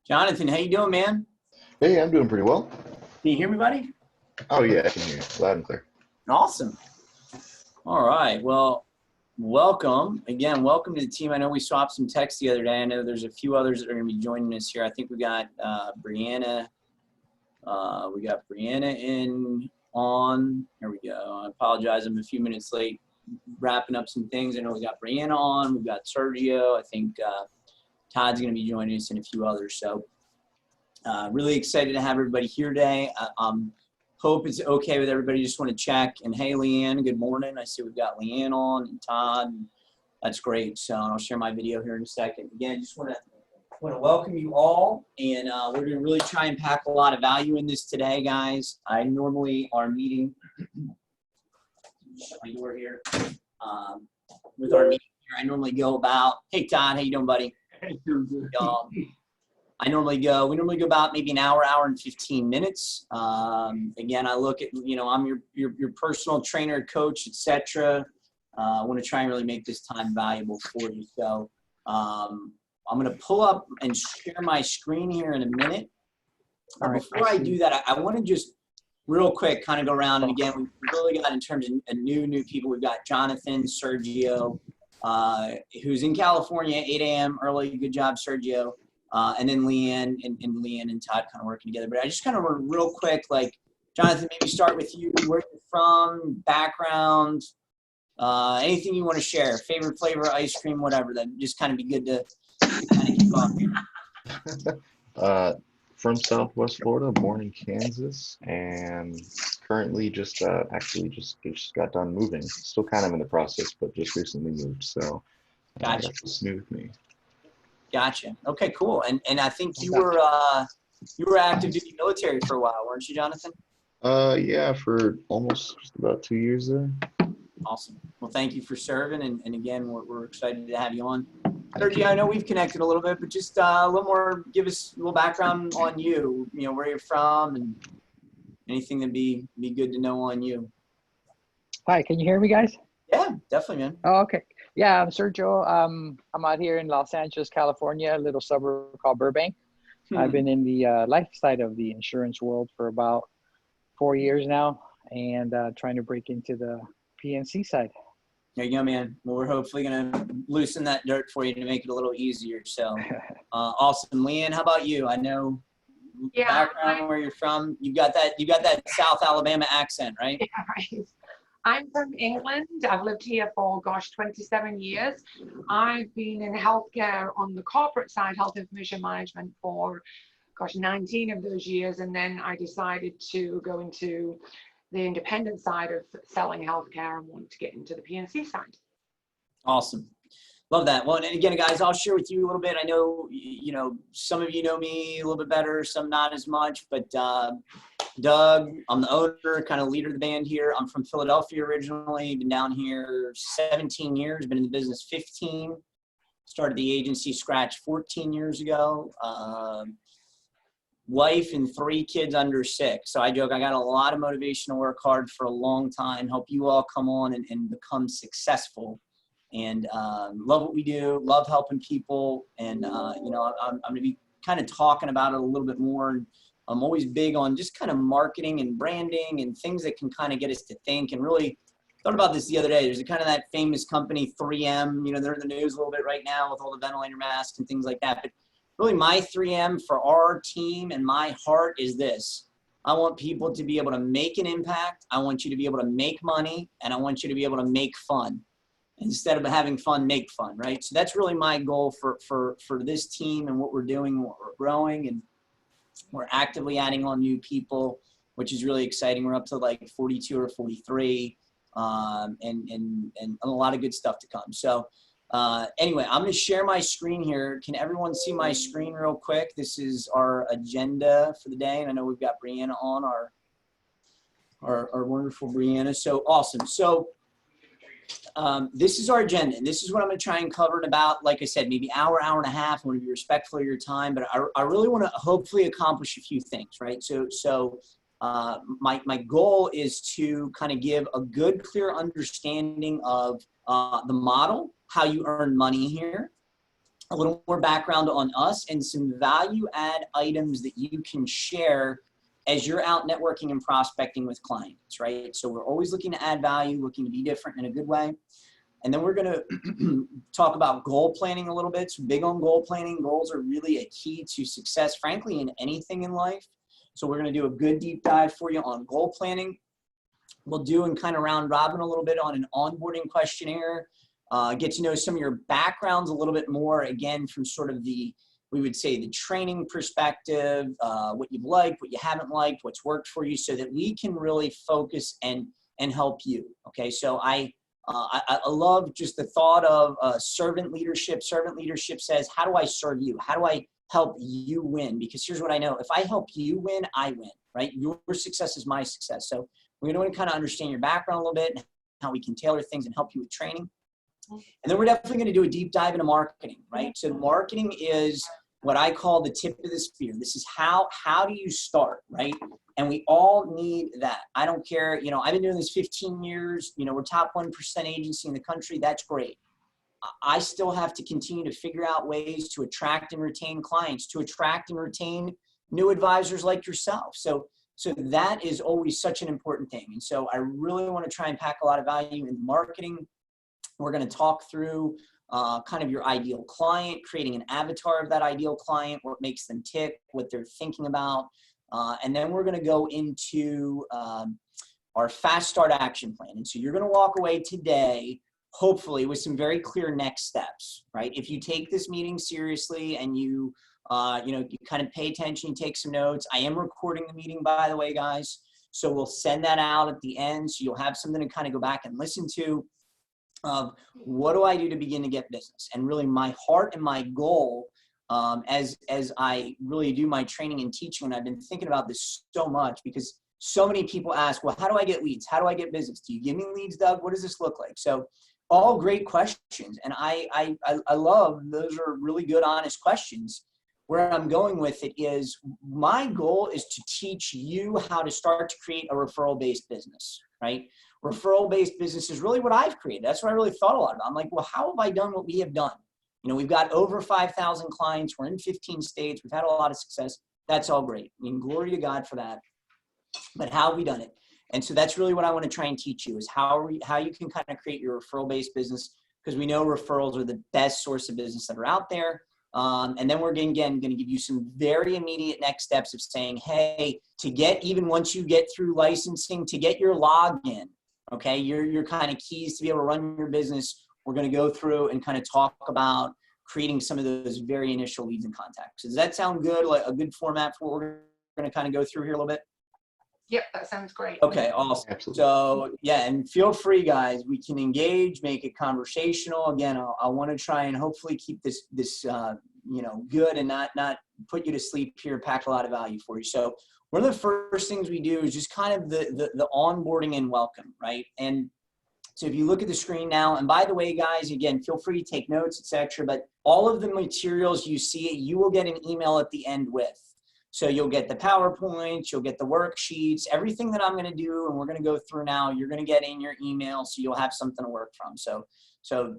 Jonathan, how you doing, man? Hey, I'm doing pretty well. Can you hear me, buddy? Oh yeah, I can hear you loud and clear. Awesome. All right. Well, welcome. Again, welcome to the team. I know we swapped some texts the other day. I know there's a few others that are going to be joining us here. I think we got Brianna. We got Brianna on. There we go. I apologize. I'm a few minutes late wrapping up some things. I know we got Brianna on. We've got Sergio. I think Todd's going to be joining us and a few others. So really excited to have everybody here today. Hope it's okay with everybody. Just want to check. And hey, Leanne, good morning. I see we've got Leanne on and Todd. That's great. So I'll share my video here in a second. Again, just want to welcome you all. And we're going to really try and pack a lot of value in this today, guys. I normally our meeting, shut my door here. With our meeting here, I normally go about, hey, Todd, how you doing, buddy? Hey, doing good. We normally go about maybe an hour and 15 minutes. Again, I look at, I'm your personal trainer, coach, etc. I want to try and really make this time valuable for you. So I'm going to pull up and share my screen here in a minute. Before I do that, I want to just real quick kind of go around. And again, we've really got in terms of new people. We've got Jonathan, Sergio, who's in California, 8 a.m. early. Good job, Sergio. And then Leanne and Leanne and Todd kind of working together. But I just kind of want to real quick, like, Jonathan, maybe start with you, where you're from, background, anything you want to share, favorite flavor, ice cream, whatever. That just kind of be good to kind of keep on. From Southwest Florida, born in Kansas, and currently just got done moving. Still kind of in the process, but just recently moved. So Gotcha. That's new with me. Gotcha. Okay, cool. And I think you were active duty military for a while, weren't you, Jonathan? Yeah, for almost just about 2 years there. Awesome. Well, thank you for serving, and again, we're excited to have you on. Sergio, I know we've connected a little bit, but just a little more, give us a little background on you. Where you're from, and anything that'd be good to know on you. Hi, can you hear me, guys? Yeah, definitely, man. Oh, okay. Yeah, I'm Sergio. I'm out here in Los Angeles, California, a little suburb called Burbank. I've been in the life side of the insurance world for about 4 years now, and trying to break into the PNC side. There you go, man. Well, we're hopefully going to loosen that dirt for you to make it a little easier. So awesome. Leanne, how about you? I know background where you're from. You got that South Alabama accent, right? Yeah, right. I'm from England. I've lived here for, 27 years. I've been in healthcare on the corporate side, health information management for, 19 of those years. And then I decided to go into the independent side of selling healthcare and want to get into the PNC side. Awesome. Love that. Well, and again, guys, I'll share with you a little bit. I know, some of you know me a little bit better, some not as much, but Doug, I'm the owner, kind of leader of the band here. I'm from Philadelphia originally, been down here 17 years, been in the business 15, started the agency scratch 14 years ago. Wife and 3 kids under 6. So I joke, I got a lot of motivation to work hard for a long time, help you all come on and become successful. And love what we do, love helping people. And, I'm going to be kind of talking about it a little bit more. I'm always big on just kind of marketing and branding and things that can kind of get us to think. And really thought about this the other day. There's a kind of that famous company 3M, they're in the news a little bit right now with all the ventilator masks and things like that. But really my 3M for our team and my heart is this. I want people to be able to make an impact. I want you to be able to make money, and I want you to be able to make fun. instead of having fun, make fun, right? So that's really my goal for this team and what we're doing, what we're growing, and we're actively adding on new people, which is really exciting. We're up to like 42 or 43, and a lot of good stuff to come. So anyway, I'm going to share my screen here. Can everyone see my screen real quick? This is our agenda for the day, and I know we've got Brianna on, our wonderful Brianna. So awesome. So this is our agenda, and this is what I'm going to try and cover in about, like I said, maybe hour and a half. I want to be respectful of your time, but I really want to hopefully accomplish a few things, right? So my goal is to kind of give a good, clear understanding of the model, how you earn money here, a little more background on us, and some value add items that you can share as you're out networking and prospecting with clients, right? So we're always looking to add value, looking to be different in a good way. And then we're going to talk about goal planning a little bit. So big on goal planning. Goals are really a key to success, frankly, in anything in life. So we're going to do a good deep dive for you on goal planning. We'll do and kind of round robin a little bit on an onboarding questionnaire, get to know some of your backgrounds a little bit more, again, from sort of we would say the training perspective, what you've liked, what you haven't liked, what's worked for you, so that we can really focus and help you. Okay, so I love just the thought of servant leadership. Servant leadership says, how do I serve you? How do I help you win? Because here's what I know. If I help you win, I win, right? Your success is my success. So we're going to kind of understand your background a little bit and how we can tailor things and help you with training. And then we're definitely going to do a deep dive into marketing, right? So marketing is what I call the tip of the spear. This is how do you start, right? And we all need that. I don't care, I've been doing this 15 years, we're top 1% agency in the country. That's great. I still have to continue to figure out ways to attract and retain clients, to attract and retain new advisors like yourself. So that is always such an important thing. And so I really want to try and pack a lot of value in marketing. We're going to talk through kind of your ideal client, creating an avatar of that ideal client, what makes them tick, what they're thinking about. And then we're going to go into our fast start action plan. And so you're going to walk away today, hopefully, with some very clear next steps, right? If you take this meeting seriously and you kind of pay attention, you take some notes. I am recording the meeting, by the way, guys. So we'll send that out at the end. So you'll have something to kind of go back and listen to. Of what do I do to begin to get business? And really my heart and my goal as I really do my training and teaching, and I've been thinking about this so much because so many people ask, well, how do I get leads? How do I get business? Do you give me leads, Doug? What does this look like? So all great questions. And I love, those are really good, honest questions. Where I'm going with it is my goal is to teach you how to start to create a referral-based business, right? Referral-based business is really what I've created. That's what I really thought a lot about. I'm like, well, how have I done what we have done? We've got over 5,000 clients. We're in 15 states. We've had a lot of success. That's all great. I mean, glory to God for that. But how have we done it? And so that's really what I want to try and teach you is how you can kind of create your referral-based business, because we know referrals are the best source of business that are out there. And then we're again going to give you some very immediate next steps of saying, hey, to get, even once you get through licensing, to get your login, okay, your kind of keys to be able to run your business, we're going to go through and kind of talk about creating some of those very initial leads and contacts. Does that sound good? Like a good format for what we're going to kind of go through here a little bit? Yep, that sounds great. Okay, awesome. Absolutely. So yeah, and feel free, guys. We can engage, make it conversational. Again, I want to try and hopefully keep this good and not put you to sleep here. Pack a lot of value for you. So one of the first things we do is just kind of the onboarding and welcome, right? And so if you look at the screen now, and by the way, guys, again, feel free to take notes, etc. But all of the materials you see, you will get an email at the end with. So you'll get the PowerPoints, you'll get the worksheets, everything that I'm going to do, and we're going to go through now, you're going to get in your email, so you'll have something to work from. So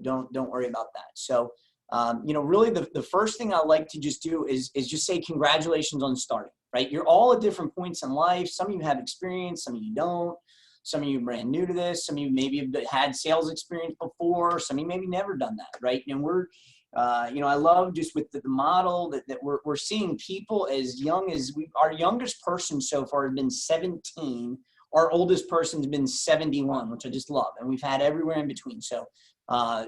don't worry about that. So really the first thing I like to just do is just say congratulations on starting, right? You're all at different points in life. Some of you have experience, some of you don't. Some of you are brand new to this. Some of you maybe have had sales experience before. Some of you maybe never done that, right? And we're I love just with the model that we're seeing people as young as our youngest person so far has been 17. Our oldest person's been 71, which I just love. And we've had everywhere in between. So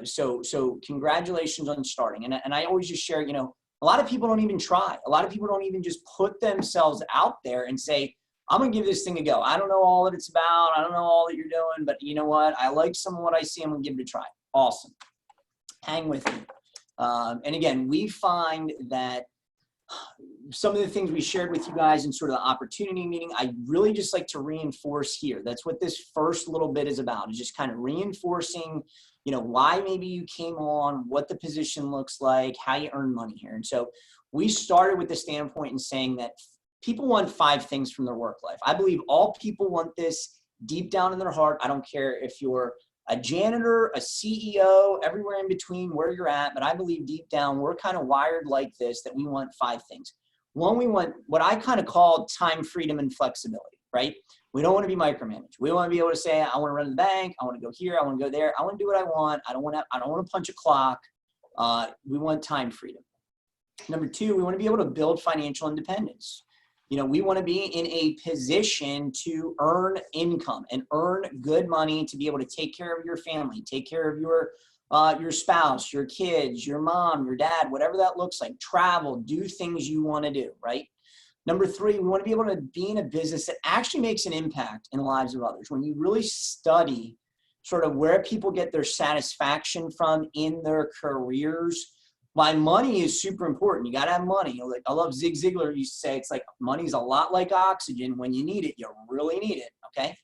So congratulations on starting. And I always just share, a lot of people don't even try. A lot of people don't even just put themselves out there and say, I'm going to give this thing a go. I don't know all that it's about. I don't know all that you're doing, but you know what? I like some of what I see. I'm going to give it a try. Awesome. Hang with me. And again, we find that some of the things we shared with you guys in sort of the opportunity meeting, I really just like to reinforce here. That's what this first little bit is about, is just kind of reinforcing, why maybe you came on, what the position looks like, how you earn money here. And so we started with the standpoint in saying that people want 5 things from their work life. I believe all people want this deep down in their heart. I don't care if you're a janitor, a CEO, everywhere in between where you're at, but I believe deep down we're kind of wired like this, that we want 5 things. One, we want what I kind of call time freedom and flexibility, right? We don't want to be micromanaged. We want to be able to say, I want to run to the bank, I want to go here, I want to go there, I want to do what I want. I don't want to punch a clock. We want time freedom. Number 2, we want to be able to build financial independence. We want to be in a position to earn income and earn good money to be able to take care of your family, take care of your spouse, your kids, your mom, your dad, whatever that looks like. Travel, do things you want to do, right? Number 3, we want to be able to be in a business that actually makes an impact in the lives of others. When you really study sort of where people get their satisfaction from in their careers, why money is super important. You got to have money. I love Zig Ziglar used to say, it's like money's a lot like oxygen. When you need it, you really need it, okay?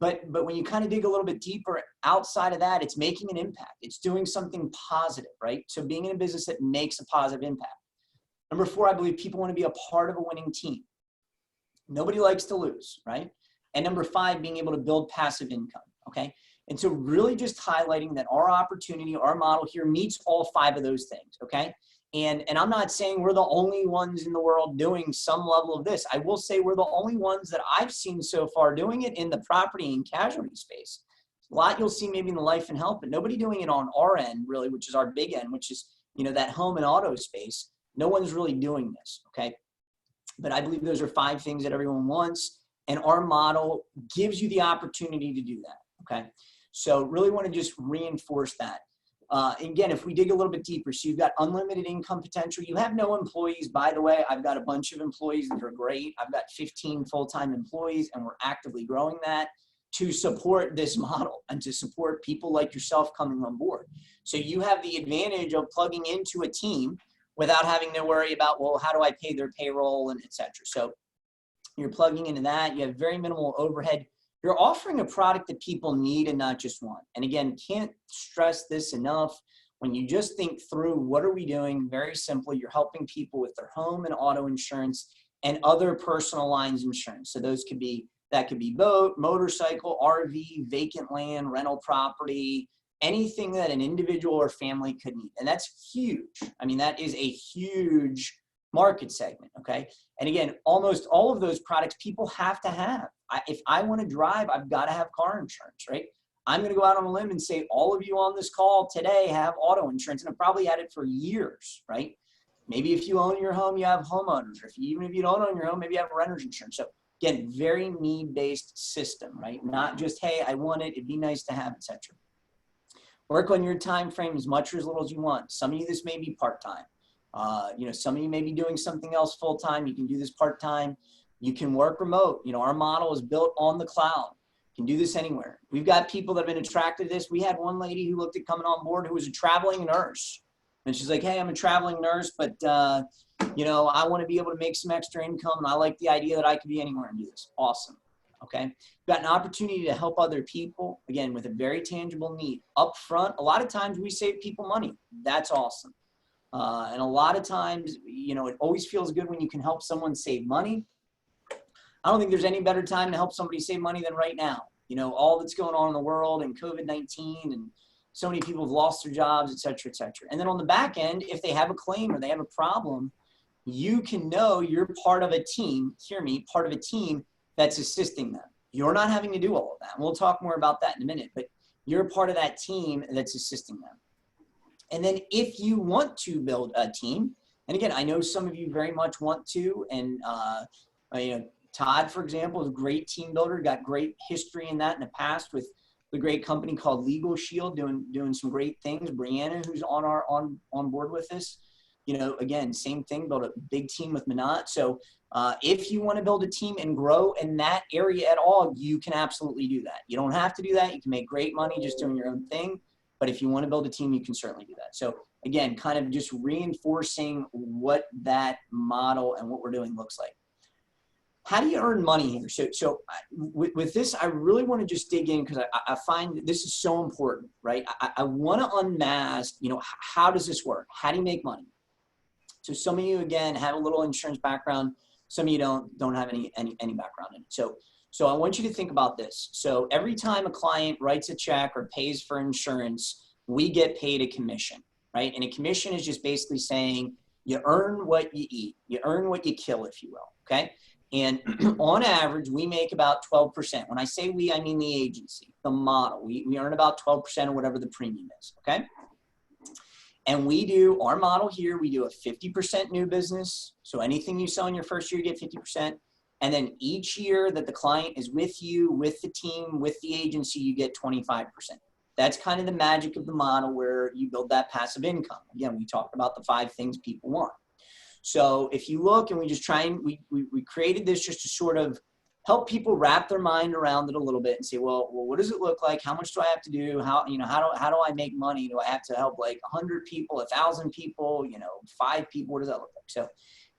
But when you kind of dig a little bit deeper outside of that, it's making an impact. It's doing something positive, right? So being in a business that makes a positive impact. Number 4, I believe people want to be a part of a winning team. Nobody likes to lose, right? And number 5, being able to build passive income, okay? And so really just highlighting that our opportunity, our model here meets all 5 of those things, okay? And I'm not saying we're the only ones in the world doing some level of this. I will say we're the only ones that I've seen so far doing it in the property and casualty space. A lot you'll see maybe in the life and health, but nobody doing it on our end really, which is our big end, which is, that home and auto space. No one's really doing this, okay? But I believe those are 5 things that everyone wants, and our model gives you the opportunity to do that, okay? So really want to just reinforce that. Again, if we dig a little bit deeper, so you've got unlimited income potential. You have no employees, by the way. I've got a bunch of employees that are great. I've got 15 full-time employees, and we're actively growing that to support this model and to support people like yourself coming on board. So you have the advantage of plugging into a team without having to worry about, well, how do I pay their payroll and et cetera. So you're plugging into that. You have very minimal overhead. You're offering a product that people need and not just want. And again, can't stress this enough. When you just think through what are we doing, very simply, you're helping people with their home and auto insurance and other personal lines insurance. So that could be boat, motorcycle, RV, vacant land, rental property, anything that an individual or family could need. And that's huge. I mean, that is a huge market segment, okay? And again, almost all of those products people have to have. If I want to drive, I've got to have car insurance, right? I'm going to go out on a limb and say all of you on this call today have auto insurance, and I've probably had it for years, right? Maybe if you own your home, you have homeowners. Even if you don't own your home, maybe you have renter's insurance. So again, very need-based system, right? Not just, hey, I want it, it'd be nice to have, etc. Work on your time frame as much or as little as you want. Some of you, this may be part-time. Some of you may be doing something else full-time. You can do this part-time. You can work remote. Our model is built on the cloud. You can do this anywhere. We've got people that have been attracted to this. We had one lady who looked at coming on board who was a traveling nurse. And she's like, hey, I'm a traveling nurse, but, I want to be able to make some extra income. And I like the idea that I could be anywhere and do this. Awesome. Okay. We've got an opportunity to help other people, again, with a very tangible need. Up front, a lot of times we save people money. That's awesome. And a lot of times, it always feels good when you can help someone save money. I don't think there's any better time to help somebody save money than right now. All that's going on in the world and COVID-19 and so many people have lost their jobs, et cetera, et cetera. And then on the back end, if they have a claim or they have a problem, you can know you're part of a team, part of a team that's assisting them. You're not having to do all of that. And we'll talk more about that in a minute, but you're part of that team that's assisting them. And then if you want to build a team, and again, I know some of you very much want to, and Todd, for example, is a great team builder, got great history in that in the past with the great company called Legal Shield doing some great things. Brianna, who's on board with this, you know, again, same thing, build a big team with Manat. So if you want to build a team and grow in that area at all, you can absolutely do that. You don't have to do that. You can make great money just doing your own thing. But if you want to build a team, you can certainly do that. So again, kind of just reinforcing what that model and what we're doing looks like. How do you earn money here? So with this, I really want to just dig in because I find this is so important, right? I want to unmask, you know, how does this work? How do you make money? So some of you, again, have a little insurance background. Some of you don't have any background in it. So I want you to think about this. So every time a client writes a check or pays for insurance, we get paid a commission, right? And a commission is just basically saying you earn what you eat. You earn what you kill, if you will, okay? And on average, we make about 12%. When I say we, I mean the agency, the model. We earn about 12% of whatever the premium is, okay? And we do, our model here, we do a 50% new business. So anything you sell in your first year, you get 50%. And then each year that the client is with you, with the team, with the agency, you get 25%. That's kind of the magic of the model where you build that passive income. Again, we talked about the 5 things people want. So if you look and we just try and we created this just to sort of help people wrap their mind around it a little bit and say, well, what does it look like? How much do I have to do? How do I make money? Do I have to help like 100 people, 1,000 people, 5 people? What does that look like? So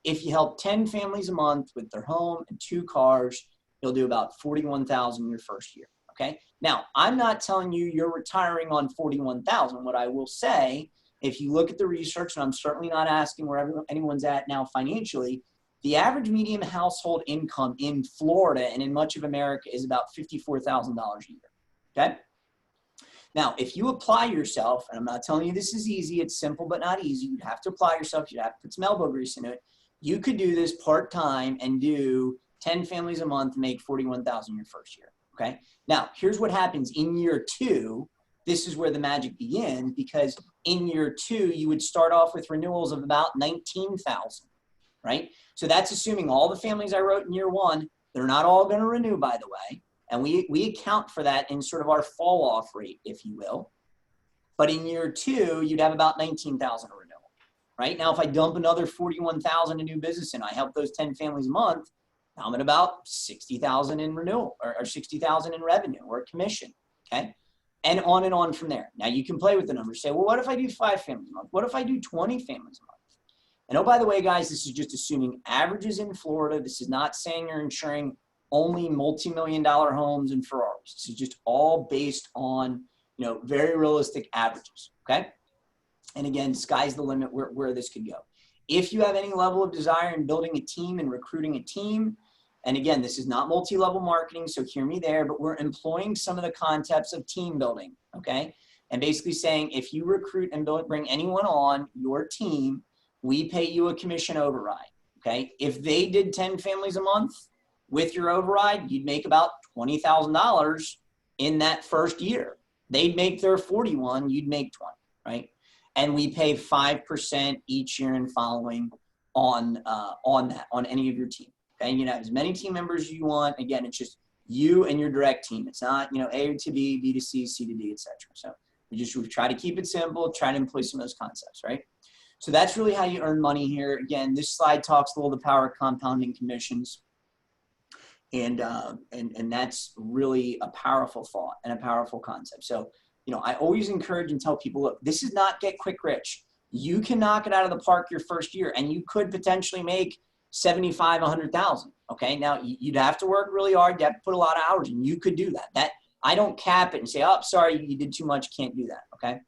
if you help 10 families a month with their home and 2 cars, you'll do about $41,000 your first year. Okay. Now, I'm not telling you you're retiring on $41,000. What I will say, if you look at the research, and I'm certainly not asking where anyone's at now financially, the average median household income in Florida and in much of America is about $54,000 a year. Okay. Now, if you apply yourself, and I'm not telling you this is easy, it's simple but not easy. You'd have to apply yourself. You'd have to put some elbow grease into it. You could do this part-time and do 10 families a month, make $41,000 your first year. Okay. Now, here's what happens in year 2. This is where the magic begins, because in year 2, you would start off with renewals of about 19,000, right? So that's assuming all the families I wrote in year 1, they're not all going to renew, by the way. And we account for that in sort of our fall off rate, if you will. But in year 2, you'd have about 19,000 a renewal, right? Now, if I dump another 41,000 in new business and I help those 10 families a month, now I'm at about 60,000 in renewal or 60,000 in revenue or commission, okay? And on from there. Now you can play with the numbers. Say, well, what if I do 5 families a month? What if I do 20 families a month? And oh, by the way, guys, this is just assuming averages in Florida. This is not saying you're insuring only multi-million-dollar homes and Ferraris. This is just all based on, very realistic averages, okay? And again, sky's the limit where this could go. If you have any level of desire in building a team and recruiting a team, and again, this is not multi-level marketing, so hear me there, but we're employing some of the concepts of team building, okay? And basically saying, if you recruit and bring anyone on your team, we pay you a commission override, okay? If they did 10 families a month with your override, you'd make about $20,000 in that first year. They'd make their 41, you'd make 20, right? And we pay 5% each year and following on that, on any of your team. Okay, you have as many team members as you want. Again, it's just you and your direct team. It's not, A to B, B to C, C to D, etc. So we try to keep it simple, try to employ some of those concepts, right? So that's really how you earn money here. Again, this slide talks a little the power of compounding commissions. And that's really a powerful thought and a powerful concept. So, I always encourage and tell people, look, this is not get quick rich. You can knock it out of the park your first year, and you could potentially make 75, 100,000. Okay. Now you'd have to work really hard. You have to put a lot of hours in. You could do that. I don't cap it and say, oh, sorry, you did too much. Can't do that. Okay.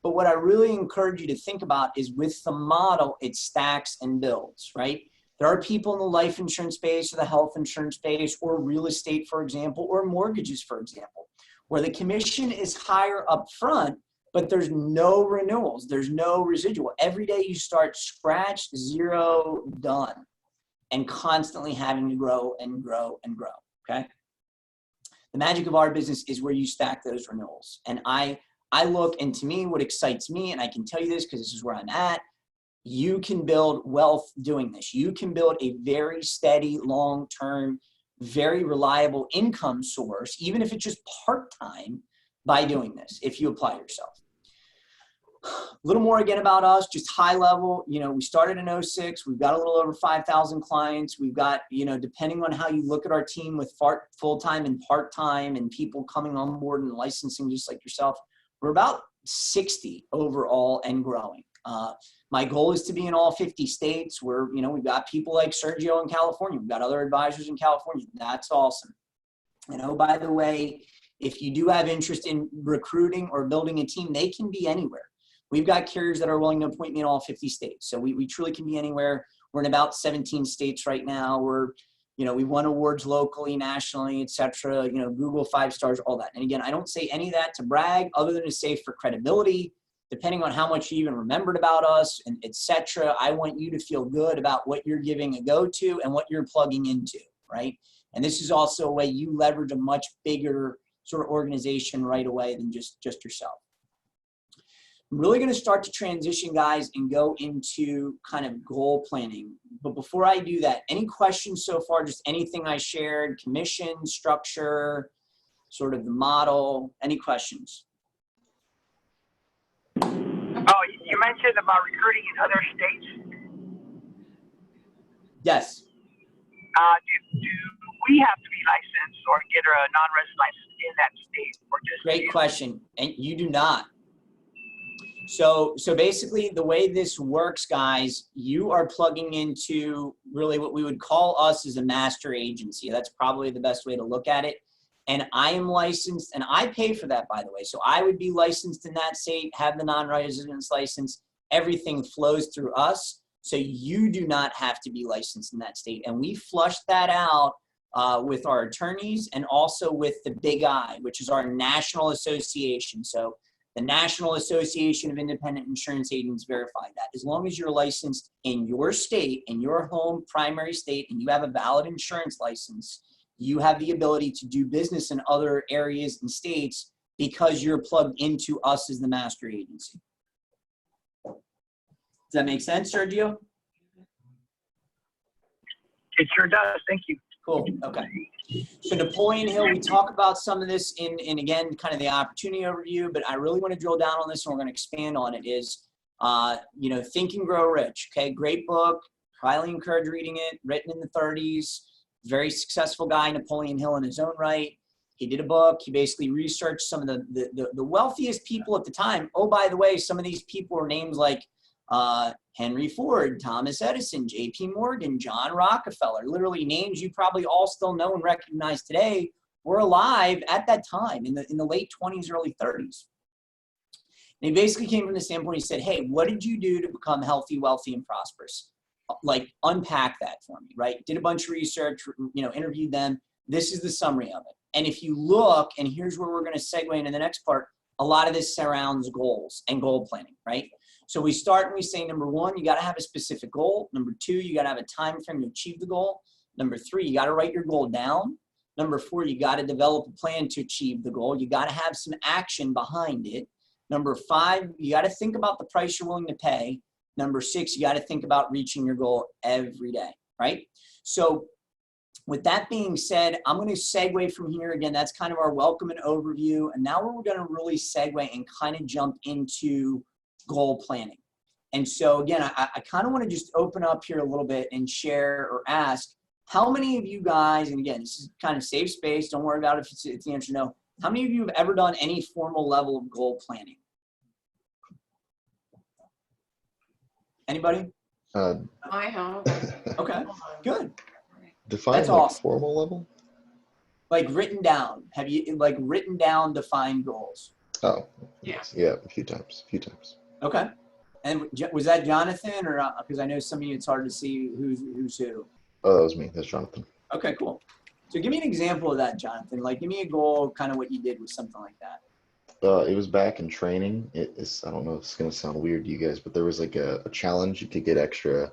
But what I really encourage you to think about is with the model, it stacks and builds, right? There are people in the life insurance space or the health insurance space or real estate, for example, or mortgages, for example, where the commission is higher up front, but there's no renewals. There's no residual. Every day you start scratch, zero, done. And constantly having to grow and grow and grow, okay? The magic of our business is where you stack those renewals. And I look, and to me, what excites me, and I can tell you this because this is where I'm at, you can build wealth doing this. You can build a very steady, long-term, very reliable income source, even if it's just part-time, by doing this if you apply yourself. A little more again about us, just high level. You know, we started in 06. We've got a little over 5,000 clients. We've got, you know, depending on how you look at our team with full-time and part-time and people coming on board and licensing just like yourself, we're about 60 overall and growing. My goal is to be in all 50 states where, you know, we've got people like Sergio in California. We've got other advisors in California. That's awesome. And oh, by the way, if you do have interest in recruiting or building a team, they can be anywhere. We've got carriers that are willing to appoint me in all 50 states. So we truly can be anywhere. We're in about 17 states right now. You know, we won awards locally, nationally, et cetera, you know, Google 5 stars, all that. And again, I don't say any of that to brag other than to say for credibility, depending on how much you even remembered about us and et cetera. I want you to feel good about what you're giving a go to and what you're plugging into, right? And this is also a way you leverage a much bigger sort of organization right away than just yourself. I'm really going to start to transition, guys, and go into kind of goal planning. But before I do that, any questions so far? Just anything I shared, commission, structure, sort of the model, any questions? Oh, you mentioned about recruiting in other states. Yes. Do we have to be licensed or get a non-resident license in that state? Or just Great question. And you do not. So basically the way this works, guys, you are plugging into really what we would call us as a master agency. That's probably the best way to look at it. And I am licensed, and I pay for that, by the way. So I would be licensed in that state, have the non-residence license. Everything flows through us. So you do not have to be licensed in that state. And we flush that out with our attorneys and also with the Big I, which is our national association. So the National Association of Independent Insurance Agents verified that. As long as you're licensed in your state, in your home primary state, and you have a valid insurance license, you have the ability to do business in other areas and states because you're plugged into us as the master agency. Does that make sense, Sergio? It sure does. Thank you. Cool. Okay. So Napoleon Hill, we talk about some of this in again, kind of the opportunity overview, but I really want to drill down on this and we're going to expand on it is, you know, Think and Grow Rich. Okay. Great book. Highly encourage reading it. Written in the 30s. Very successful guy, Napoleon Hill in his own right. He did a book. He basically researched some of the wealthiest people at the time. Oh, by the way, some of these people were names like Henry Ford, Thomas Edison, J.P. Morgan, John Rockefeller, literally names you probably all still know and recognize today were alive at that time in the late 20s, early 30s. And he basically came from the standpoint, he said, hey, what did you do to become healthy, wealthy, and prosperous? Like, unpack that for me, right? Did a bunch of research, you know, interviewed them. This is the summary of it. And if you look, and here's where we're going to segue into the next part, a lot of this surrounds goals and goal planning, right? So we start and we say, number one, you got to have a specific goal. Number two, you got to have a time frame to achieve the goal. Number three, you got to write your goal down. Number four, you got to develop a plan to achieve the goal. You got to have some action behind it. Number five, you got to think about the price you're willing to pay. Number six, you got to think about reaching your goal every day, right? So with that being said, I'm going to segue from here. Again, that's kind of our welcome and overview. And now we're going to really segue and kind of jump into goal planning. And so again, I kind of want to just open up here a little bit and share or ask, how many of you guys, and again, this is kind of safe space, don't worry about it if it's the answer no, how many of you have ever done any formal level of goal planning? Anybody? I have. Okay, good. Define That's like awesome. formal level? Like written down. Have you like written down defined goals? Oh, Yeah. yeah, a few times. Okay. And was that Jonathan or, because I know some of you, it's hard to see who's who. Oh, that was me. That's Jonathan. Okay, cool. So give me an example of that, Jonathan. Like give me a goal, kind of what you did with something like that. It was back in training. I don't know if it's going to sound weird to you guys, but there was like a challenge. You could get extra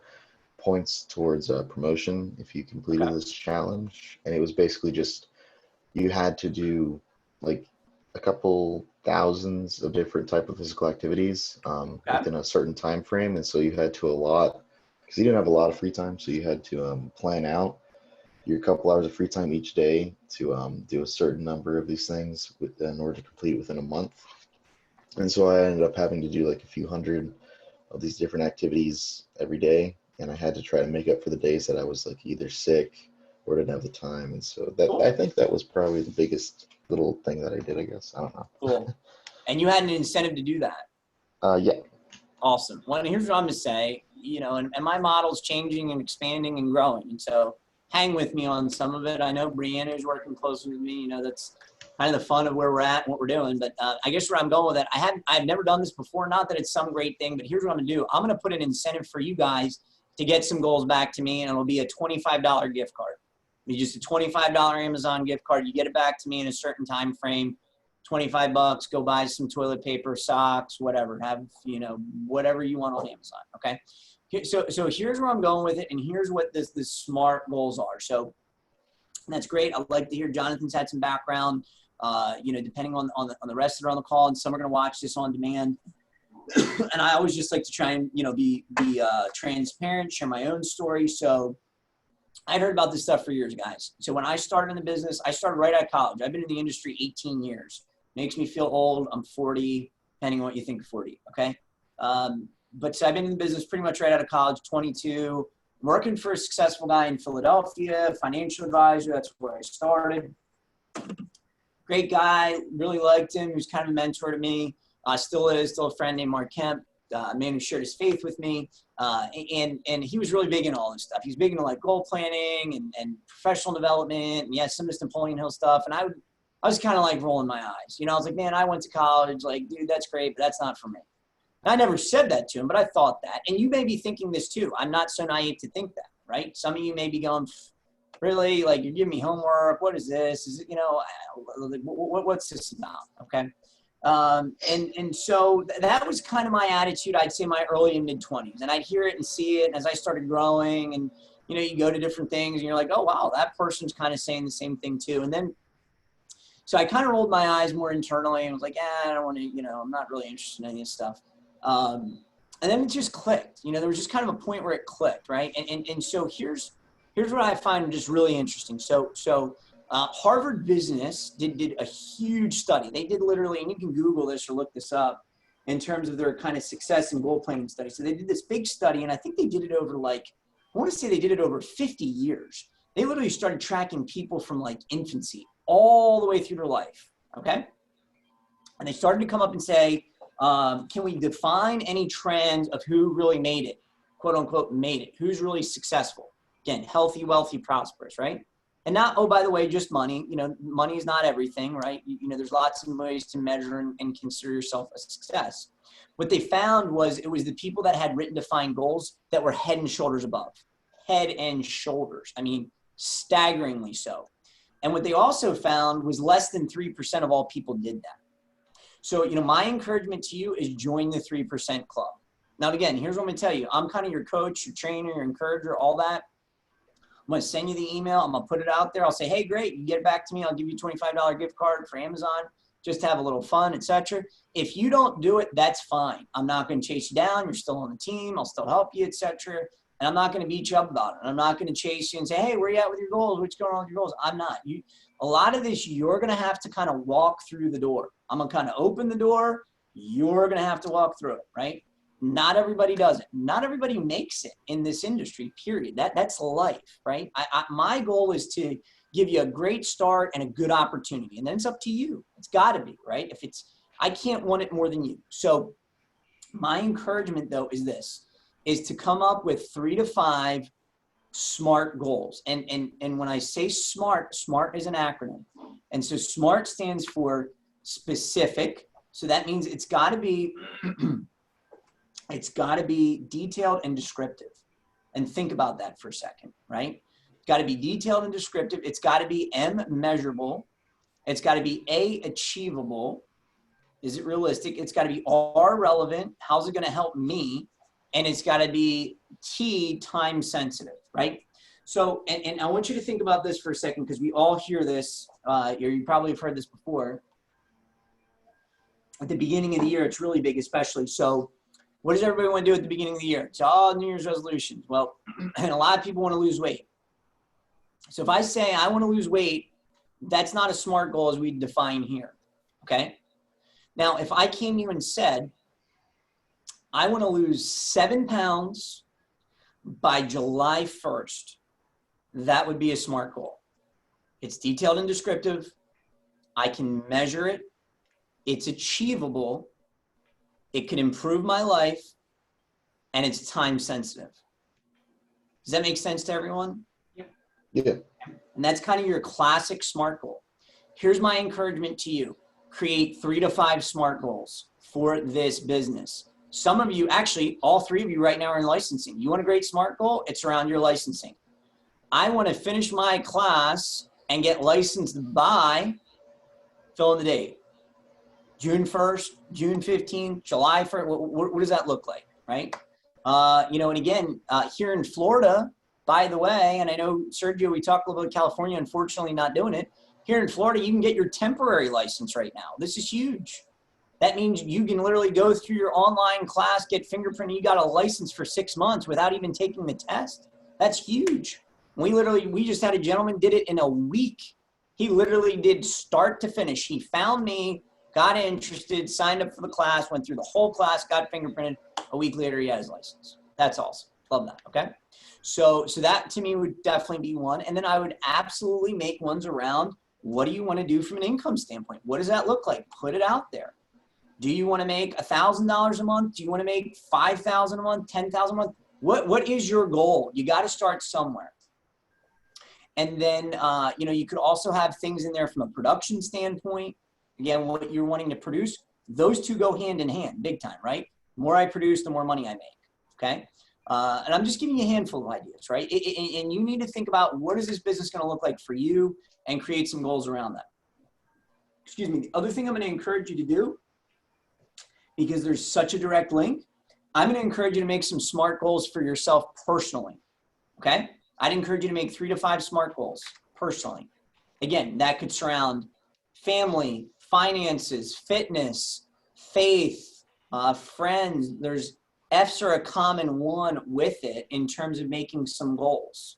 points towards a promotion if you completed this challenge. And it was basically just, you had to do like a couple thousands of different type of physical activities within a certain time frame. And so you had to allot, because you didn't have a lot of free time, so you had to plan out your couple hours of free time each day to do a certain number of these things in order to complete within a month. And so I ended up having to do like a few hundred of these different activities every day, and I had to try to make up for the days that I was like either sick or didn't have the time. And so that Cool. I think that was probably the biggest little thing that I did, I guess. I don't know. Cool. And you had an incentive to do that. Yeah. Awesome. Well, here's what I'm going to say, and my model's changing and expanding and growing. And so hang with me on some of it. I know Brianna is working closely with me. That's kind of the fun of where we're at and what we're doing. But I guess where I'm going with it, I've never done this before. Not that it's some great thing, but here's what I'm going to do. I'm going to put an incentive for you guys to get some goals back to me, and it'll be a $25 gift card. It'll be just a $25 Amazon gift card. You get it back to me in a certain time frame. $25, go buy some toilet paper, socks, whatever. Have, whatever you want on Amazon, okay? So here's where I'm going with it, and here's what the SMART goals are. So that's great. I'd like to hear Jonathan's had some background, depending on the rest that are on the call, and some are going to watch this on demand. And I always just like to try and, be transparent, share my own story. So I'd heard about this stuff for years, guys. So when I started in the business, I started right out of college. I've been in the industry 18 years. Makes me feel old. I'm 40, depending on what you think of 40, okay? But so I've been in the business pretty much right out of college, 22, working for a successful guy in Philadelphia, financial advisor. That's where I started. Great guy, really liked him. He was kind of a mentor to me. Still a friend named Mark Kemp, a man who shared his faith with me. And he was really big in all this stuff. He's big into like goal planning and professional development, and yes, some of this Napoleon Hill stuff. And I was kind of like rolling my eyes. I was like, man, I went to college. Like, dude, that's great, but that's not for me. And I never said that to him, but I thought that. And you may be thinking this too. I'm not so naive to think that, right? Some of you may be going, really? Like, you're giving me homework. What is this? Is it, what's this about? Okay. And so that was kind of my attitude, I'd say my early and mid 20s. And I'd hear it and see it. And as I started growing and, you go to different things and you're like, oh, wow, that person's kind of saying the same thing too. And then, so I kind of rolled my eyes more internally and was like, I don't want to, I'm not really interested in any of this stuff. And then it just clicked, there was just kind of a point where it clicked. Right. And so here's what I find just really interesting. So Harvard Business did a huge study. They did literally, and you can Google this or look this up in terms of their kind of success in goal planning study. So they did this big study, and I think they did it over I want to say they did it over 50 years. They literally started tracking people from like infancy all the way through their life, okay? And they started to come up and say, can we define any trend of who really made it, quote unquote, made it? Who's really successful? Again, healthy, wealthy, prosperous, right? And not, oh, by the way, just money. Money is not everything, right? There's lots of ways to measure and consider yourself a success. What they found was it was the people that had written defined goals that were head and shoulders above. Head and shoulders. I mean, staggeringly so. And what they also found was less than 3% of all people did that. So, my encouragement to you is join the 3% club. Now, again, here's what I'm going to tell you. I'm kind of your coach, your trainer, your encourager, all that. I'm going to send you the email. I'm going to put it out there. I'll say, hey, great. You get it back to me. I'll give you a $25 gift card for Amazon. Just to have a little fun, etc. If you don't do it, that's fine. I'm not going to chase you down. You're still on the team. I'll still help you, etc. And I'm not going to beat you up about it. I'm not going to chase you and say, hey, where you at with your goals? What's going on with your goals? I'm not. A lot of this, you're going to have to kind of walk through the door. I'm going to kind of open the door. You're going to have to walk through it, right? Not everybody does it. Not everybody makes it in this industry, period. That's life, right? My goal is to give you a great start and a good opportunity. And then it's up to you. It's got to be, right? I can't want it more than you. So my encouragement, though, is to come up with 3 to 5 SMART goals. And when I say SMART is an acronym. And so SMART stands for specific. So that means it's got to be detailed and descriptive. And think about that for a second, right? It's got to be detailed and descriptive. It's got to be M, measurable. It's got to be A, achievable. Is it realistic? It's got to be R, relevant. How's it going to help me? And it's got to be T, time sensitive, right? So, and I want you to think about this for a second, because we all hear this. You probably have heard this before. At the beginning of the year, it's really big, especially. So what does everybody want to do at the beginning of the year? It's all New Year's resolutions. Well, and a lot of people want to lose weight. So if I say I want to lose weight, that's not a SMART goal as we define here, okay? Now, if I came to you and said, I want to lose 7 pounds by July 1st, that would be a SMART goal. It's detailed and descriptive. I can measure it. It's achievable. It can improve my life, and it's time sensitive. Does that make sense to everyone? Yeah. And that's kind of your classic SMART goal. Here's my encouragement to you. Create 3 to 5 SMART goals for this business. Some of you, actually, all 3 of you right now are in licensing. You want a great SMART goal? It's around your licensing. I want to finish my class and get licensed by, fill in the date. June 1st, June 15th, July 1st, what does that look like, right? And again, here in Florida, by the way, and I know, Sergio, we talked a little bit about California, unfortunately not doing it. Here in Florida, you can get your temporary license right now. This is huge. That means you can literally go through your online class, get fingerprinted, you got a license for 6 months without even taking the test. That's huge. We just had a gentleman did it in a week. He literally did start to finish. He found me, got interested, signed up for the class, went through the whole class, got fingerprinted. A week later, he had his license. That's awesome. Love that, okay? So that to me would definitely be one. And then I would absolutely make ones around, what do you want to do from an income standpoint? What does that look like? Put it out there. Do you want to make $1,000 a month? Do you want to make $5,000 a month, $10,000 a month? What is your goal? You got to start somewhere. And then, you could also have things in there from a production standpoint. Again, what you're wanting to produce, those two go hand in hand, big time, right? The more I produce, the more money I make, okay? And I'm just giving you a handful of ideas, right? And you need to think about what is this business going to look like for you and create some goals around that. Excuse me. The other thing I'm going to encourage you to do, because there's such a direct link, I'm going to encourage you to make some SMART goals for yourself personally, okay? I'd encourage you to make 3 to 5 SMART goals personally. Again, that could surround family, finances, fitness, faith, friends. There's F's are a common one with it in terms of making some goals.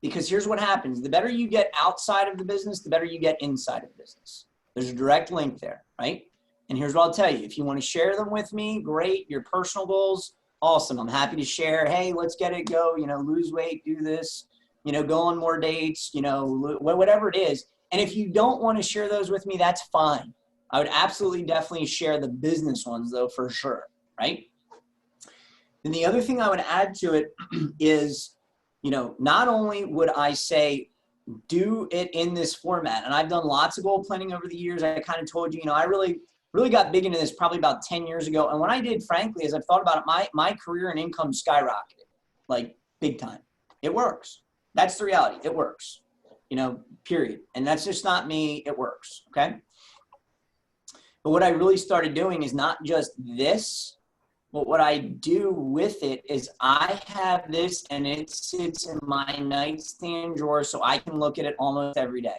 Because here's what happens. The better you get outside of the business, the better you get inside of the business. There's a direct link there, right? And here's what I'll tell you. If you want to share them with me, great. Your personal goals, awesome. I'm happy to share. Hey, let's get it go. Lose weight, do this, go on more dates, whatever it is. And if you don't want to share those with me, that's fine. I would absolutely definitely share the business ones though, for sure, right? And the other thing I would add to it is, not only would I say, do it in this format. And I've done lots of goal planning over the years. I kind of told you, I really got big into this probably about 10 years ago. And what I did, frankly, as I've thought about it, my career and income skyrocketed, like big time. It works. That's the reality. It works, period. And that's just not me. It works. Okay. But what I really started doing is not just this, but what I do with it is I have this and it sits in my nightstand drawer so I can look at it almost every day.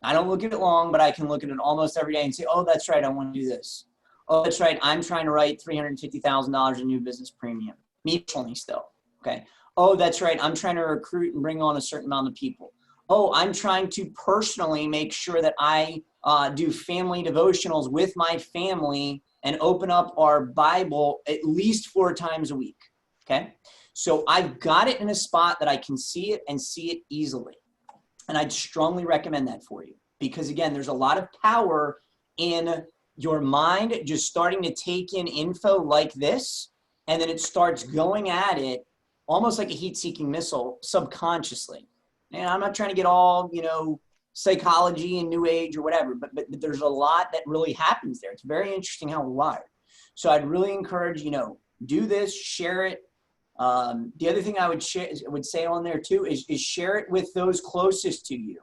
I don't look at it long, but I can look at it almost every day and say, oh, that's right, I want to do this. Oh, that's right, I'm trying to write $350,000 in new business premium. Me personally still, okay? Oh, that's right, I'm trying to recruit and bring on a certain amount of people. Oh, I'm trying to personally make sure that I do family devotionals with my family and open up our Bible at least 4 times a week, okay? So I've got it in a spot that I can see it and see it easily. And I'd strongly recommend that for you because, again, there's a lot of power in your mind just starting to take in info like this, and then it starts going at it almost like a heat-seeking missile subconsciously. And I'm not trying to get all, psychology and new age or whatever, but there's a lot that really happens there. It's very interesting how we're wired. So I'd really encourage, do this, share it. The other thing I would say on there too is share it with those closest to you.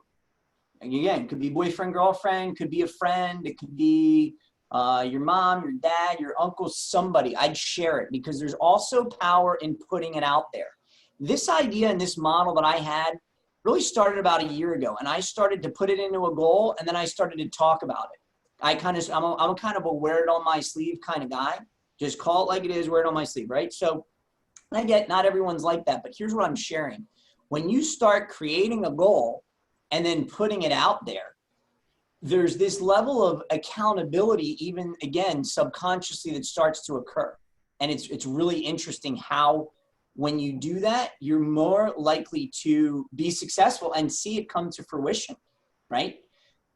And again, it could be boyfriend, girlfriend, could be a friend, it could be your mom, your dad, your uncle, somebody. I'd share it because there's also power in putting it out there. This idea and this model that I had really started about a year ago, and I started to put it into a goal, and then I started to talk about it. I'm a kind of a wear it on my sleeve kind of guy. Just call it like it is, wear it on my sleeve, right? So I get not everyone's like that, but here's what I'm sharing. when you start creating a goal and then putting it out there, there's this level of accountability, even again, subconsciously, that starts to occur. And it's really interesting how when you do that, you're more likely to be successful and see it come to fruition, right?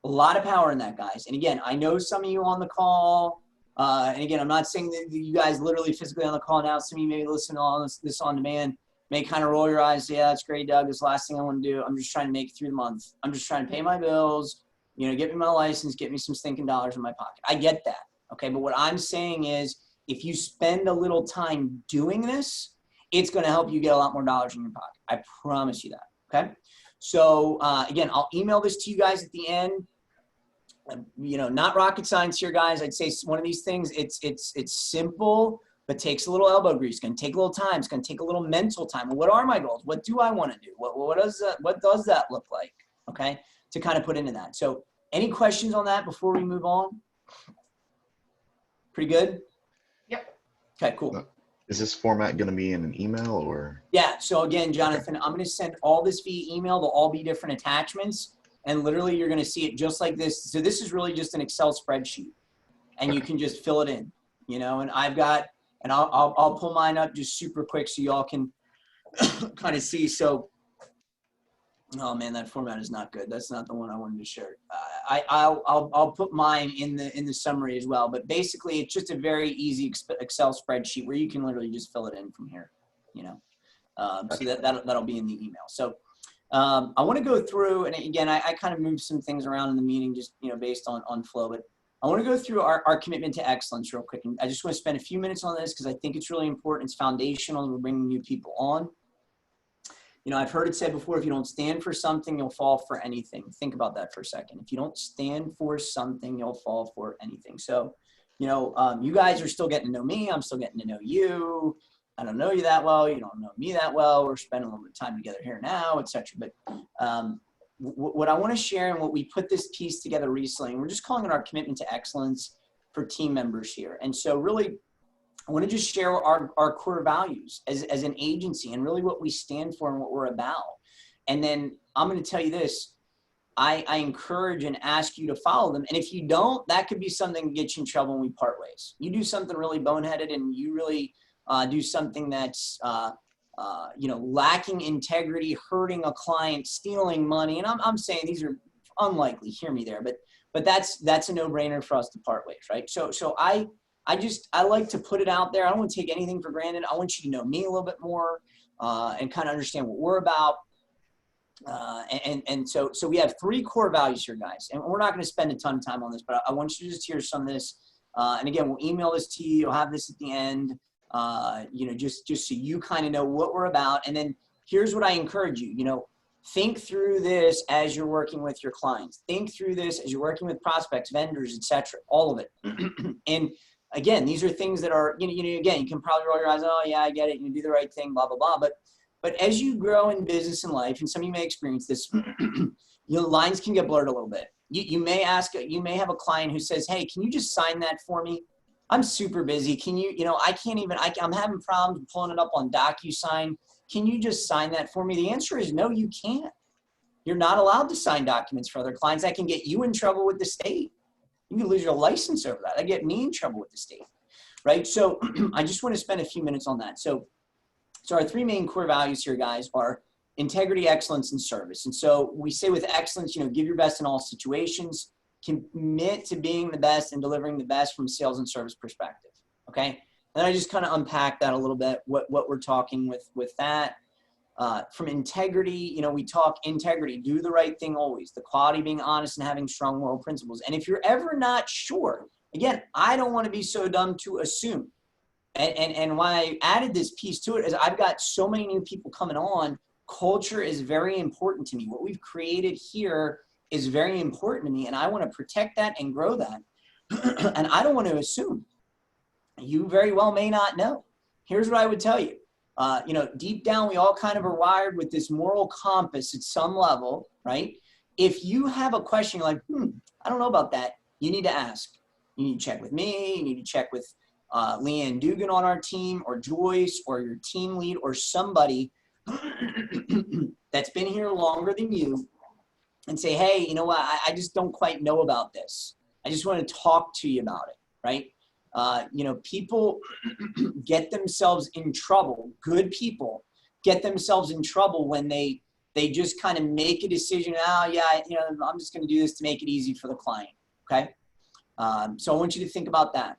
A lot of power in that, guys. And again, I know some of you on the call, and again, I'm not saying that you guys literally physically on the call now. Some of you may listen to all this on demand, may kind of roll your eyes, say, yeah, that's great, Doug. This is the last thing I want to do. I'm just trying to make it through the month. I'm just trying to pay my bills, get me my license, get me some stinking dollars in my pocket. I get that, okay? But what I'm saying is if you spend a little time doing this, it's going to help you get a lot more dollars in your pocket. I promise you that, okay? So again, I'll email this to you guys at the end. Not rocket science here, guys. I'd say one of these things, it's simple, but takes a little elbow grease. It's going to take a little time. It's going to take a little mental time. Well, what are my goals? What do I want to do? What does that look like? Okay, to kind of put into that. So any questions on that before we move on? Pretty good? Yep. Okay, cool. Is this format going to be in an email or? Yeah. So again, Jonathan, I'm going to send all this via email. They'll all be different attachments. And literally you're going to see it just like this. So this is really just an Excel spreadsheet and you can just fill it in, and I've got, and I'll pull mine up just super quick so y'all can kind of see. So, oh man, that format is not good. That's not the one I wanted to share. I'll put mine in the summary as well, but basically it's just a very easy Excel spreadsheet where you can literally just fill it in from here, so that'll be in the email. So, I want to go through, and again, I kind of moved some things around in the meeting just, based on flow, but I want to go through our commitment to excellence real quick. And I just want to spend a few minutes on this because I think it's really important. It's foundational and we're bringing new people on. I've heard it said before, if you don't stand for something, you'll fall for anything. Think about that for a second. If you don't stand for something, you'll fall for anything. So, you guys are still getting to know me. I'm still getting to know you. I don't know you that well. You don't know me that well. We're spending a little bit of time together here now, etc. But what I want to share and what we put this piece together recently, and we're just calling it our commitment to excellence for team members here. And so really, I want to just share our core values as an agency and really what we stand for and what we're about. And then I'm going to tell you this. I encourage and ask you to follow them. And if you don't, that could be something that gets you in trouble when we part ways. You do something really boneheaded and you really do something that's, lacking integrity, hurting a client, stealing money. And I'm saying these are unlikely, hear me there, but that's a no-brainer for us to part ways, right? So I like to put it out there. I don't want to take anything for granted. I want you to know me a little bit more and kind of understand what we're about. And so we have 3 core values here, guys. And we're not going to spend a ton of time on this, but I want you to just hear some of this. And again, we'll email this to you. You'll have this at the end. Just so you kind of know what we're about. And then here's what I encourage you, think through this as you're working with your clients. Think through this as you're working with prospects, vendors, etc. All of it. And again, these are things that are, again, you can probably roll your eyes. Oh yeah, I get it. You do the right thing, blah, blah, blah. But as you grow in business and life, and some of you may experience this, lines can get blurred a little bit. You may have a client who says, hey, can you just sign that for me? I'm super busy. Can you, I can't even, I'm having problems pulling it up on DocuSign. Can you just sign that for me? The answer is no, you can't. You're not allowed to sign documents for other clients. That can get you in trouble with the state. You can lose your license over that. That get me in trouble with the state, right? So I just want to spend a few minutes on that. So our 3 main core values here, guys, are integrity, excellence, and service. And so we say with excellence, give your best in all situations. Commit to being the best and delivering the best from a sales and service perspective. Okay. And I just kind of unpack that a little bit, what we're talking with that. From integrity, we talk integrity, do the right thing always, the quality of being honest and having strong moral principles. And if you're ever not sure, again, I don't want to be so dumb to assume. And why I added this piece to it is I've got so many new people coming on. Culture is very important to me. What we've created here is very important to me, and I want to protect that and grow that. And I don't want to assume. You very well may not know. Here's what I would tell you. Deep down, we all kind of are wired with this moral compass at some level, right? If you have a question, you're like, I don't know about that, you need to ask. You need to check with me. You need to check with Leanne Dugan on our team, or Joyce, or your team lead, or somebody that's been here longer than you and say, hey, you know what, I just don't quite know about this. I just want to talk to you about it, right? You know, people get themselves in trouble. Good people get themselves in trouble when they just kind of make a decision. Oh yeah, you know, I'm just going to do this to make it easy for the client. Okay. So I want you to think about that.